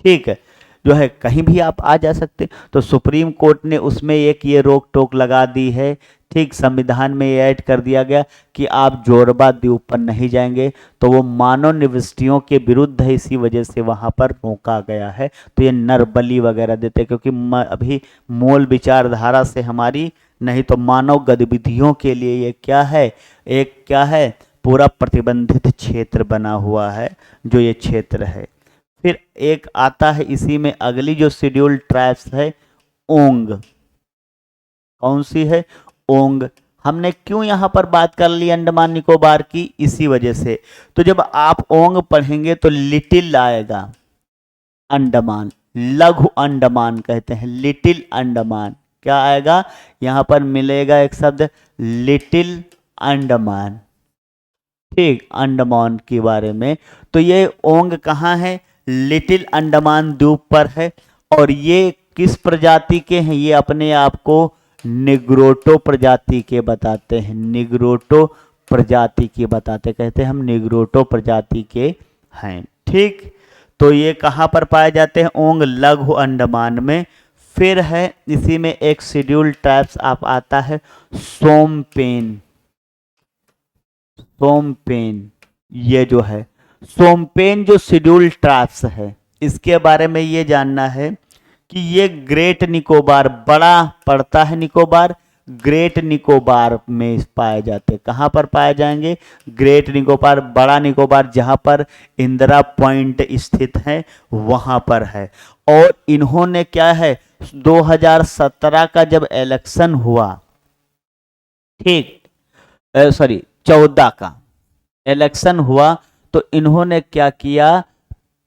Speaker 1: ठीक है, जो है कहीं भी आप आ जा सकते। तो सुप्रीम कोर्ट ने उसमें एक ये रोक टोक लगा दी है, ठीक, संविधान में ये ऐड कर दिया गया कि आप जोरबा द्वीप पर नहीं जाएंगे। तो वो मानव निविष्टियों के विरुद्ध है, इसी वजह से वहां पर रोका गया है। तो ये नरबली वगैरह देते, क्योंकि अभी मूल विचारधारा से हमारी नहीं, तो मानव गतिविधियों के लिए ये क्या है, एक क्या है, पूरा प्रतिबंधित क्षेत्र बना हुआ है जो ये क्षेत्र है। फिर एक आता है इसी में अगली जो शेड्यूल्ड ट्राइब्स है, ओंग। कौन सी है, ओंग। हमने क्यों यहां पर बात कर ली अंडमान निकोबार की, इसी वजह से। तो जब आप ओंग पढ़ेंगे तो लिटिल आएगा, अंडमान, लघु अंडमान कहते हैं, लिटिल अंडमान। क्या आएगा, यहां पर मिलेगा एक शब्द लिटिल अंडमान, ठीक, अंडमान के बारे में। तो ये ओंग कहाँ है, लिटिल अंडमान द्वीप पर है। और ये किस प्रजाति के हैं, ये अपने आप को निग्रोटो प्रजाति के बताते हैं, निग्रोटो प्रजाति के बताते, कहते हैं हम निग्रोटो प्रजाति के हैं, ठीक। तो ये कहाँ पर पाए जाते हैं, ओंग लघु अंडमान में। फिर है इसी में एक शेड्यूल्ड ट्राइब्स आप आता है, सोमपेन। सोमपेन, ये जो है सोमपेन जो शेड्यूल्ड ट्राइब्स है, इसके बारे में ये जानना है कि ये ग्रेट निकोबार, बड़ा पड़ता है निकोबार, ग्रेट निकोबार में पाए जाते हैं। कहाँ पर पाए जाएंगे, ग्रेट निकोबार, बड़ा निकोबार, जहाँ पर इंदिरा पॉइंट स्थित है वहाँ पर है। और इन्होंने क्या है, 2017 का जब इलेक्शन हुआ, ठीक, सॉरी 14 का इलेक्शन हुआ, तो इन्होंने क्या किया,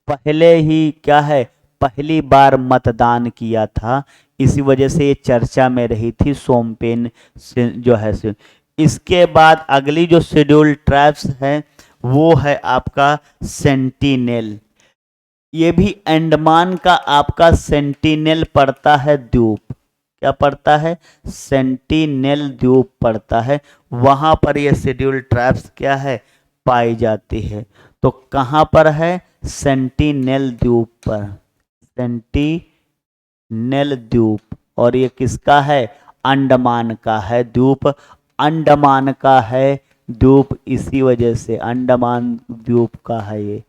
Speaker 1: पहले ही क्या है, पहली बार मतदान किया था। इसी वजह से ये चर्चा में रही थी, सोमपेन से जो है से। इसके बाद अगली जो शेड्यूल्ड ट्राइब्स है वो है आपका सेंटिनेल। ये भी अंडमान का आपका सेंटिनेल पड़ता है द्वीप। क्या पड़ता है, सेंटिनेल द्वीप पड़ता है। वहां पर ये शेड्यूल्ड ट्राइब्स क्या है, पाई जाती है। तो कहां पर है, सेंटिनेल द्वीप पर, सेंटिनेल द्वीप। और ये किसका है, अंडमान का है द्वीप, अंडमान का है द्वीप, इसी वजह से अंडमान द्वीप का है ये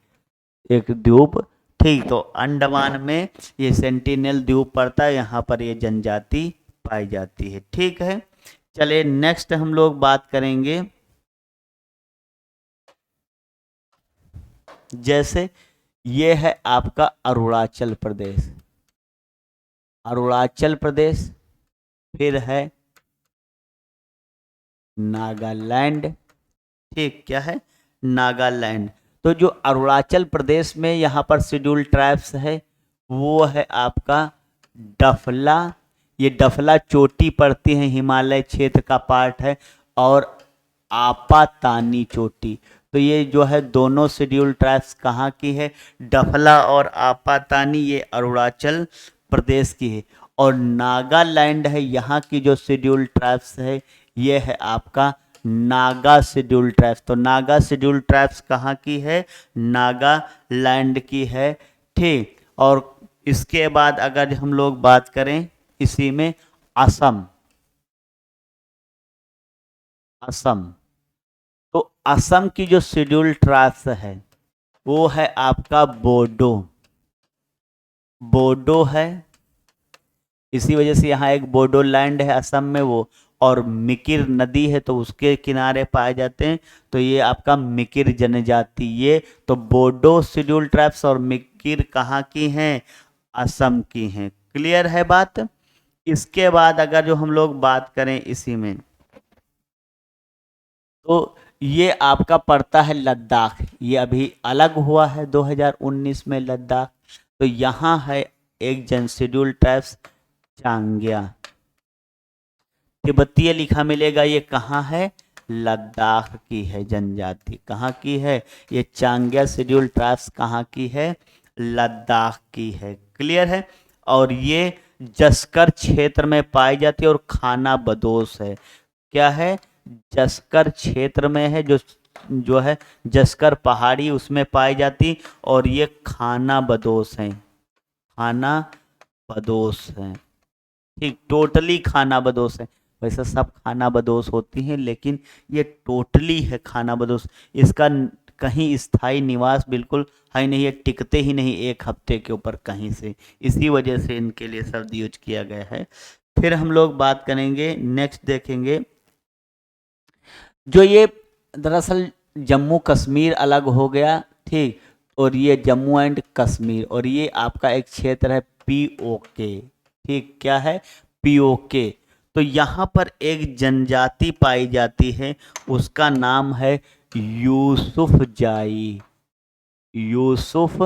Speaker 1: एक द्वीप, ठीक। तो अंडमान में ये सेंटिनेल द्वीप पड़ता है, यहाँ पर ये जनजाति पाई जाती है, ठीक है। चलिए नेक्स्ट हम लोग बात करेंगे, जैसे ये है आपका अरुणाचल प्रदेश, अरुणाचल प्रदेश। फिर है नागालैंड, ठीक, क्या है, नागालैंड। तो जो अरुणाचल प्रदेश में यहाँ पर शेड्यूल्ड ट्राइब्स है वो है आपका डफला। ये डफला चोटी पड़ती है, हिमालय क्षेत्र का पार्ट है। और आपातानी चोटी, तो ये जो है दोनों शेड्यूल्ड ट्राइब्स कहाँ की है, डफला और आपातानी, ये अरुणाचल प्रदेश की है। और नागालैंड है यहाँ की जो शेड्यूल्ड ट्राइब्स है, ये है आपका नागा शेड्यूल्ड ट्राइब्स। तो नागा शेड्यूल्ड ट्राइब्स कहाँ की है, नागालैंड की है, ठीक। और इसके बाद अगर हम लोग बात करें इसी में असम, असम। तो असम की जो शेड्यूल्ड ट्राइब्स है वो है आपका बोडो, बोडो है। इसी वजह से यहाँ एक बोडो लैंड है असम में वो, और मिकिर नदी है तो उसके किनारे पाए जाते हैं। तो ये आपका मिकिर जनजाति, ये तो बोडो शेड्यूल्ड ट्राइब्स और मिकिर कहाँ की हैं, असम की हैं। क्लियर है बात। इसके बाद अगर जो हम लोग बात करें इसी में तो ये आपका पड़ता है लद्दाख, ये अभी अलग हुआ है 2019 में लद्दाख। तो यहाँ है एक जन शेड्यूल ट्राइब्स चांग्या, तिब्बतीय लिखा मिलेगा, ये कहाँ है, लद्दाख की है जनजाति। कहाँ की है ये चांग्या शेड्यूल ट्राइब्स, कहाँ की है, लद्दाख की है। क्लियर है। और ये जस्कर क्षेत्र में पाई जाती है और खाना बदोश है। क्या है, जस्कर क्षेत्र में है, जो है जस्कर पहाड़ी उसमें पाई जाती, और ये खाना बदोश है, खाना बदोश है। ठीक, टोटली खाना बदोश है। वैसे सब खाना बदोश होती हैं, लेकिन ये टोटली है खाना बदोश। इसका कहीं स्थायी निवास बिल्कुल है नहीं, ये टिकते ही नहीं एक हफ्ते के ऊपर कहीं से, इसी वजह से इनके लिए शब्द यूज किया गया है। फिर हम लोग बात करेंगे, नेक्स्ट देखेंगे, जो ये दरअसल जम्मू कश्मीर अलग हो गया, ठीक, और ये जम्मू एंड कश्मीर, और ये आपका एक क्षेत्र है पीओके। ठीक, क्या है, पीओके। तो यहाँ पर एक जनजाति पाई जाती है, उसका नाम है यूसुफ जाई, यूसुफ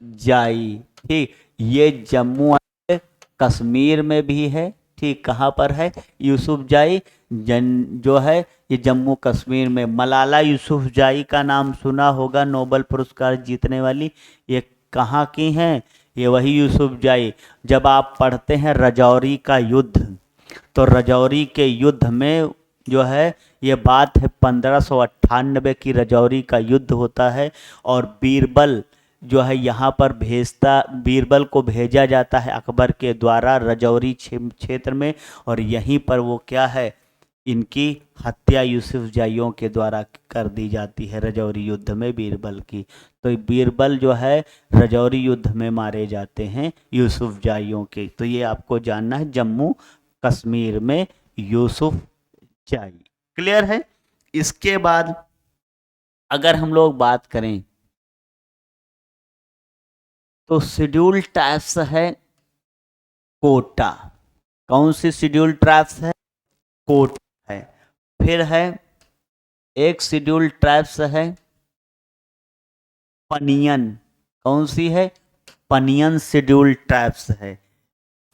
Speaker 1: जाई। ठीक, ये जम्मू एंड कश्मीर में भी है। ठीक, कहाँ पर है, यूसुफ जाई जो है ये जम्मू कश्मीर में। मलाला यूसुफ जाई का नाम सुना होगा, नोबेल पुरस्कार जीतने वाली, ये कहाँ की हैं, ये वही यूसुफ जाई। जब आप पढ़ते हैं रजौरी का युद्ध, तो रजौरी के युद्ध में जो है ये बात है 1598 की, रजौरी का युद्ध होता है, और बीरबल जो है यहाँ पर बीरबल को भेजा जाता है अकबर के द्वारा रजौरी क्षेत्र में, और यहीं पर वो क्या है, इनकी हत्या यूसुफ जाइयों के द्वारा कर दी जाती है रजौरी युद्ध में बीरबल की। तो बीरबल जो है रजौरी युद्ध में मारे जाते हैं यूसुफ जाइयों के। तो ये आपको जानना है, जम्मू कश्मीर में यूसुफ जाई। क्लियर है। इसके बाद अगर हम लोग बात करें तो शेड्यूल ट्राइब्स है कोटा। कौन सी शेड्यूल ट्राइब्स है, कोटा है। फिर है एक शेड्यूल ट्राइब्स है पनियन। कौन सी है, पनियन शेड्यूल ट्राइब्स है।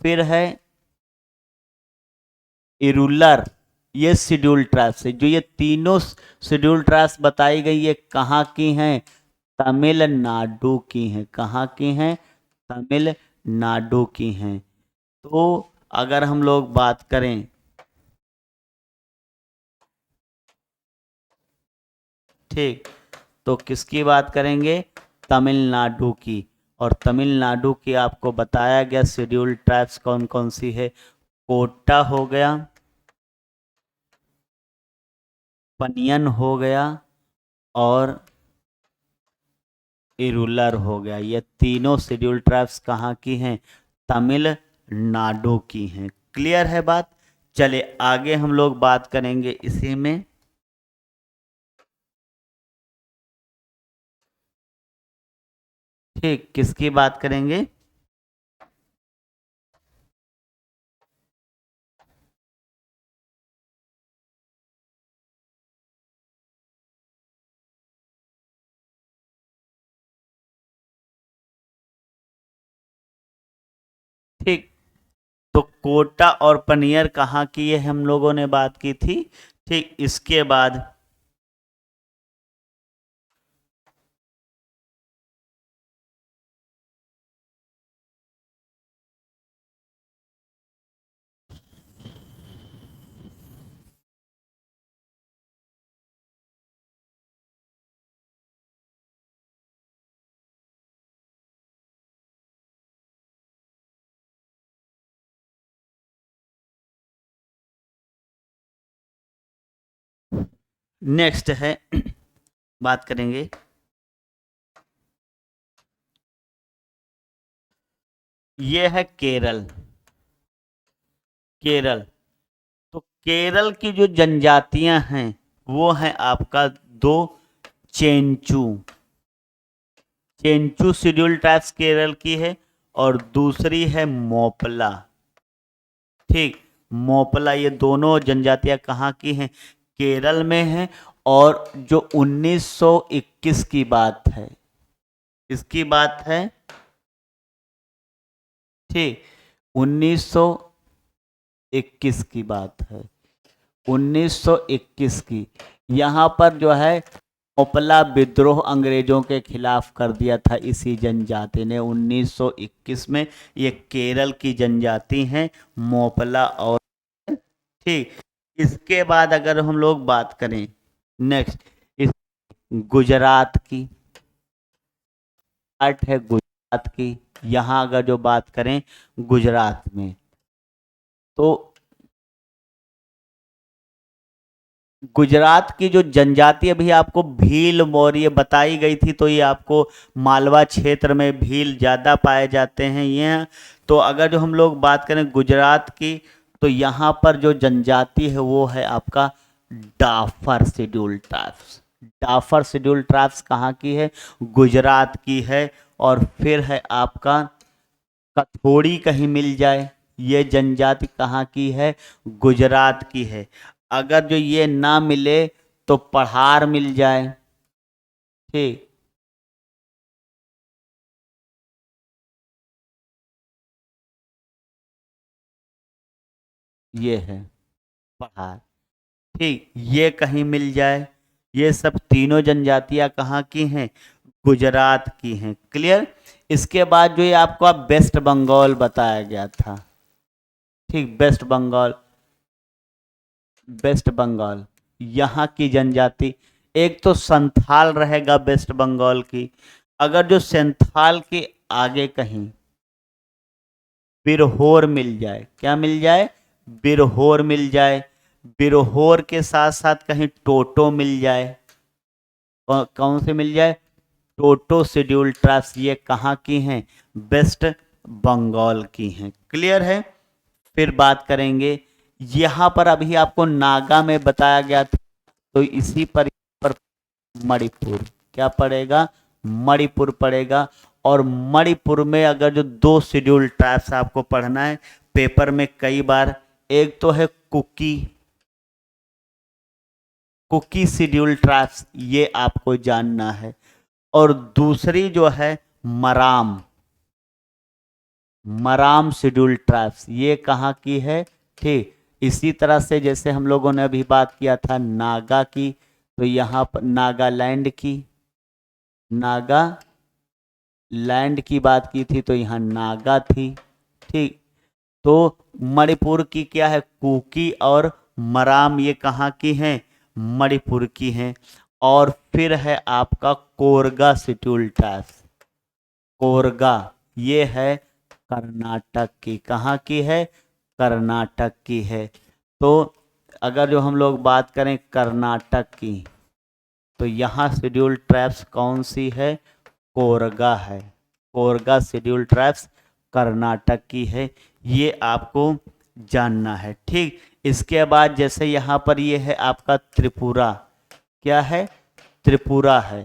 Speaker 1: फिर है इरुलर, ये शेड्यूल ट्राइब्स है। जो ये तीनों शेड्यूल ट्राइब्स बताई गई, ये कहाँ की हैं, तमिलनाडु की हैं। कहाँ की हैं, तमिलनाडु की हैं। तो अगर हम लोग बात करें, ठीक, तो किसकी बात करेंगे, तमिलनाडु की। और तमिलनाडु की आपको बताया गया शेड्यूल ट्राइब्स कौन कौन सी है, कोटा हो गया, पनियन हो गया, और इरुलर हो गया। ये तीनों शेड्यूल ट्राइब्स कहाँ की हैं, तमिलनाडु की हैं। क्लियर है बात। चले आगे हम लोग बात करेंगे इसी में, ठीक, किसकी बात करेंगे, ठीक। तो कोटा और पनियर कहाँ की है, हम लोगों ने बात की थी। ठीक, इसके बाद नेक्स्ट है बात करेंगे, ये है केरल। केरल, तो केरल की जो जनजातियां हैं वो हैं आपका दो, चेंचू। चेंचू शेड्यूल ट्राइब्स केरल की है, और दूसरी है मोपला। ठीक, मोपला। ये दोनों जनजातियां कहाँ की हैं, केरल में है। और जो 1921 की बात है, इसकी बात है, ठीक, 1921 की बात है, 1921 की। यहाँ पर जो है मोपला विद्रोह अंग्रेजों के खिलाफ कर दिया था इसी जनजाति ने 1921 में। ये केरल की जनजाति हैं मोपला। और ठीक, इसके बाद अगर हम लोग बात करें नेक्स्ट इस गुजरात की, पार्ट है गुजरात की। यहाँ अगर जो बात करें गुजरात में, तो गुजरात की जो जनजाति अभी आपको भील मौर्य बताई गई थी, तो ये आपको मालवा क्षेत्र में भील ज़्यादा पाए जाते हैं ये। तो अगर जो हम लोग बात करें गुजरात की, तो यहाँ पर जो जनजाति है वो है आपका डाफर शेड्यूल ट्राइब्स। डाफर शेड्यूल ट्राइब्स कहाँ की है? गुजरात की है। और फिर है आपका कथोड़ी कहीं मिल जाए, ये जनजाति कहाँ की है? गुजरात की है। अगर जो ये ना मिले तो पहाड़ मिल जाए, ठीक, ये है पहाड़, ठीक, ये कहीं मिल जाए। ये सब तीनों जनजातियां कहाँ की हैं? गुजरात की हैं। क्लियर? इसके बाद जो ये आपको वेस्ट बंगाल बताया गया था, ठीक, वेस्ट बंगाल, वेस्ट बंगाल यहाँ की जनजाति, एक तो संथाल रहेगा वेस्ट बंगाल की। अगर जो संथाल के आगे कहीं बिरहोर मिल जाए, क्या मिल जाए? बिरहोर मिल जाए। बिरहोर के साथ साथ कहीं टोटो मिल जाए, कौन से मिल जाए? टोटो शेड्यूल ट्राइब्स, ये कहाँ की हैं? वेस्ट बंगाल की हैं। क्लियर है? फिर बात करेंगे, यहाँ पर अभी आपको नागा में बताया गया था, तो इसी पर मणिपुर क्या पड़ेगा? मणिपुर पड़ेगा। और मणिपुर में अगर जो दो शेड्यूल ट्राइब्स आपको पढ़ना है पेपर में कई बार, एक तो है कुकी, कुकी शेड्यूल ट्राइब्स, ये आपको जानना है। और दूसरी जो है मराम, मराम शेड्यूल ट्राइब्स, ये कहाँ की है? ठीक, इसी तरह से जैसे हम लोगों ने अभी बात किया था नागा की, तो यहाँ पर नागालैंड की, नागा लैंड की बात की थी तो यहाँ नागा थी, ठीक। तो मणिपुर की क्या है? कुकी और मराम, ये कहाँ की हैं? मणिपुर की हैं। और फिर है आपका कोरगा शेड्यूल ट्राइब्स, कोरगा, ये है कर्नाटक की। कहाँ की है? कर्नाटक की है। तो अगर जो हम लोग बात करें कर्नाटक की, तो यहाँ शेड्यूल ट्राइब्स कौन सी है? कोरगा है। कोरगा शेड्यूल ट्राइब्स कर्नाटक की है, ये आपको जानना है, ठीक। इसके बाद जैसे यहाँ पर ये है आपका त्रिपुरा, क्या है? त्रिपुरा है।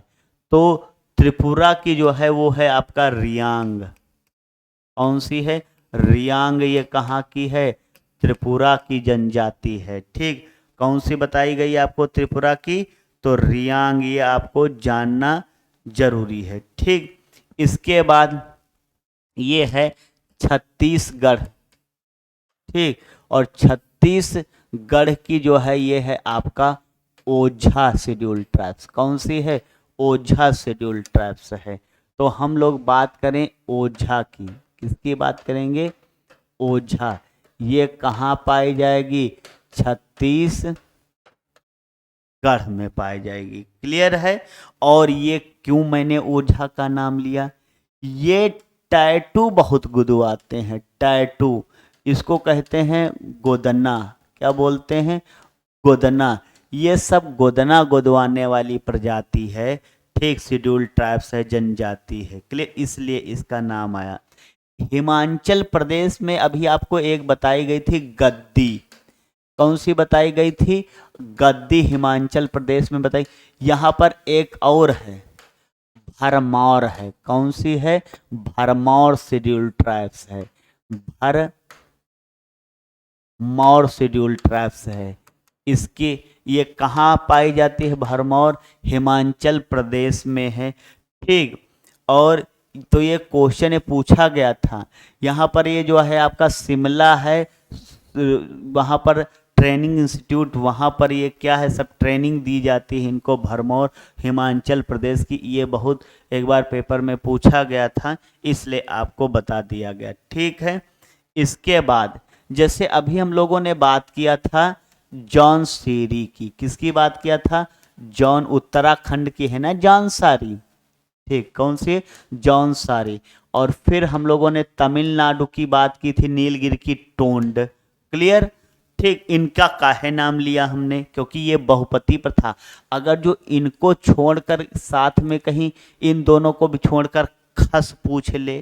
Speaker 1: तो त्रिपुरा की जो है वो है आपका रियांग, कौन सी है? रियांग, ये कहाँ की है? त्रिपुरा की जनजाति है, ठीक। कौन सी बताई गई आपको त्रिपुरा की? तो रियांग, ये आपको जानना जरूरी है, ठीक। इसके बाद ये है छत्तीसगढ़, ठीक। और छत्तीसगढ़ की जो है ये है आपका ओझा शेड्यूल ट्राइब्स, कौन सी है? ओझा शेड्यूल ट्राइब्स है। तो हम लोग बात करें ओझा की, किसकी बात करेंगे? ओझा, ये कहाँ पाई जाएगी? छत्तीसगढ़ में पाई जाएगी। क्लियर है? और ये क्यों मैंने ओझा का नाम लिया? ये टैटू बहुत गुदवाते हैं, टैटू, इसको कहते हैं गोदना, क्या बोलते हैं? गोदना। ये सब गोदना गोदवाने वाली प्रजाति है, ठीक, शेड्यूल ट्राइब्स है, जनजाति है। क्लियर? इसलिए इसका नाम आया। हिमाचल प्रदेश में अभी आपको एक बताई गई थी गद्दी, कौन सी बताई गई थी? गद्दी, हिमाचल प्रदेश में बताई। यहाँ पर एक और है, भरमौर है, कौन सी है? भरमौर शेड्यूल ट्राइब्स है, भरमौर शेड्यूल ट्राइब्स है। इसकी ये कहाँ पाई जाती है? भरमौर हिमाचल प्रदेश में है। ठीक, और तो ये क्वेश्चन ये पूछा गया था। यहाँ पर ये जो है आपका शिमला है, वहाँ पर ट्रेनिंग इंस्टीट्यूट, वहाँ पर ये क्या है, सब ट्रेनिंग दी जाती है इनको, भरमौर हिमाचल प्रदेश की। ये बहुत एक बार पेपर में पूछा गया था, इसलिए आपको बता दिया गया। ठीक है, इसके बाद जैसे अभी हम लोगों ने बात किया था जॉन सीरी की, किसकी बात किया था? जॉन, उत्तराखंड की है ना जॉन सारी। ठीक, कौन सी? जॉन सारी। और फिर हम लोगों ने तमिलनाडु की बात की थी, नीलगिरी की टोंड। क्लियर? ठीक, इनका काहे नाम लिया हमने? क्योंकि ये बहुपति प्रथा, अगर जो इनको छोड़कर साथ में कहीं इन दोनों को भी छोड़कर खस पूछ ले।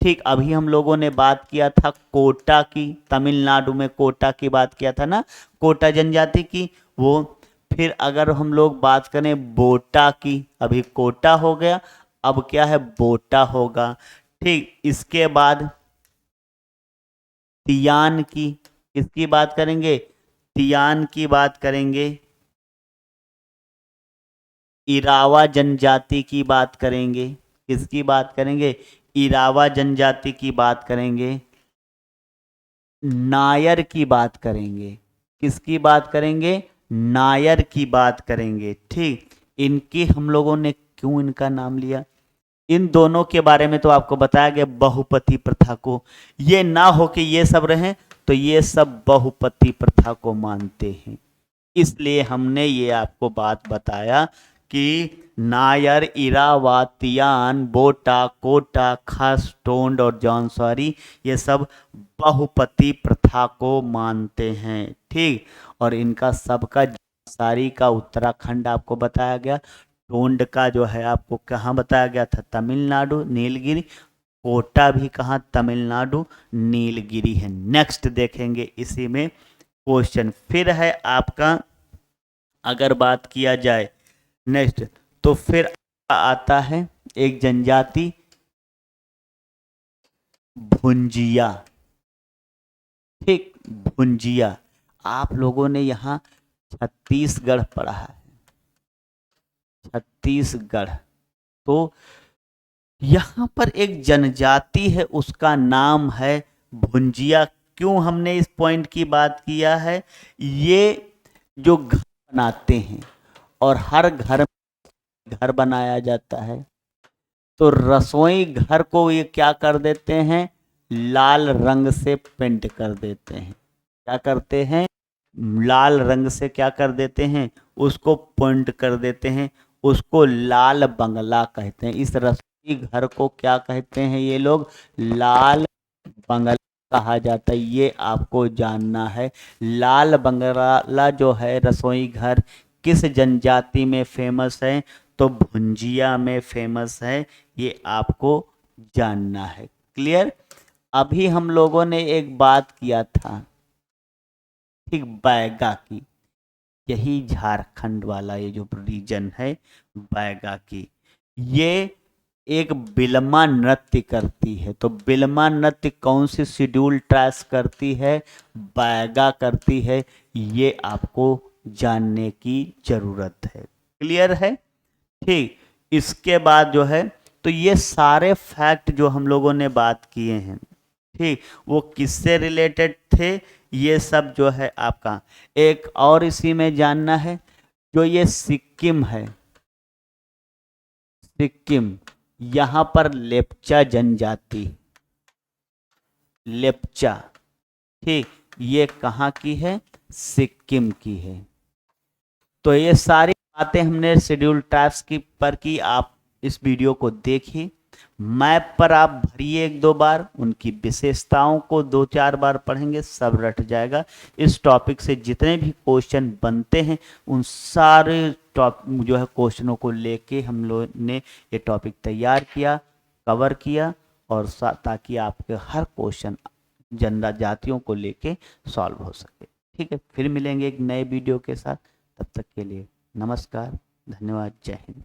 Speaker 1: ठीक, अभी हम लोगों ने बात किया था कोटा की, तमिलनाडु में कोटा की बात किया था ना, कोटा जनजाति की वो। फिर अगर हम लोग बात करें बोटा की, अभी कोटा हो गया, अब क्या है? बोटा होगा। ठीक, इसके बाद तियान की, किसकी बात करेंगे? तियान की बात करेंगे। इरावा जनजाति की बात करेंगे। किसकी बात करेंगे? इरावा जनजाति की बात करेंगे। नायर की बात करेंगे। किसकी बात करेंगे? नायर की बात करेंगे। ठीक, इनकी हम लोगों ने क्यों इनका नाम लिया? इन दोनों के बारे में तो आपको बताया गया, बहुपति प्रथा को। ये ना हो कि ये सब रहे, तो ये सब बहुपति प्रथा को मानते हैं, इसलिए हमने ये आपको बात बताया कि नायर, इरावा, तियान, बोटा, कोटा, खस, टोंड और जौनसारी ये सब बहुपति प्रथा को मानते हैं। ठीक, और इनका सबका, जौनसारी का उत्तराखंड आपको बताया गया, टोंड का जो है आपको कहाँ बताया गया था? तमिलनाडु, नीलगिरी। कोटा भी कहाँ? तमिलनाडु, नीलगिरी है। नेक्स्ट देखेंगे इसी में क्वेश्चन। फिर है आपका, अगर बात किया जाए नेक्स्ट, तो फिर आता है एक जनजाति भुंजिया। ठीक, भुंजिया। आप लोगों ने यहाँ छत्तीसगढ़ पढ़ा है, छत्तीसगढ़। तो यहाँ पर एक जनजाति है, उसका नाम है भुंजिया। क्यों हमने इस पॉइंट की बात किया है? ये जो घर बनाते हैं, और हर घर बनाया जाता है, तो रसोई घर को ये क्या कर देते हैं? लाल रंग से पेंट कर देते हैं। क्या करते हैं? लाल रंग से क्या कर देते हैं? उसको पेंट कर देते हैं। उसको लाल बंगला कहते हैं। इस रसोई घर को क्या कहते हैं ये लोग? लाल बंगला कहा जाता है। ये आपको जानना है। लाल बंगला जो है रसोई घर, किस जनजाति में फेमस है? तो भुंजिया में फेमस है। ये आपको जानना है। क्लियर? अभी हम लोगों ने एक बात किया था, ठीक, बैगा की। यही झारखंड वाला ये जो रीजन है, बैगा की, ये एक बिलमा नृत्य करती है। तो बिलमा नृत्य कौन सी शेड्यूल ट्राइब्स करती है? बैगा करती है। ये आपको जानने की जरूरत है। क्लियर है? ठीक, इसके बाद जो है, तो ये सारे फैक्ट जो हम लोगों ने बात किए हैं, ठीक, वो किससे रिलेटेड थे? ये सब जो है आपका, एक और इसी में जानना है, जो ये सिक्किम है, सिक्किम, यहां पर लेप्चा जनजाति, लेप्चा, ठीक, ये कहाँ की है? सिक्किम की है। तो ये सारी बातें हमने शेड्यूल ट्राइब्स की पर की। आप इस वीडियो को देखिए, मैप पर आप भरिए एक दो बार, उनकी विशेषताओं को दो चार बार पढ़ेंगे, सब रट जाएगा। इस टॉपिक से जितने भी क्वेश्चन बनते हैं, उन सारे टॉपिक जो है क्वेश्चनों को लेके हम लोग ने ये टॉपिक तैयार किया, कवर किया, और ताकि आपके हर क्वेश्चन जनजातियों को लेके सॉल्व हो सके। ठीक है, फिर मिलेंगे एक नए वीडियो के साथ। तब तक के लिए नमस्कार, धन्यवाद, जय हिंद।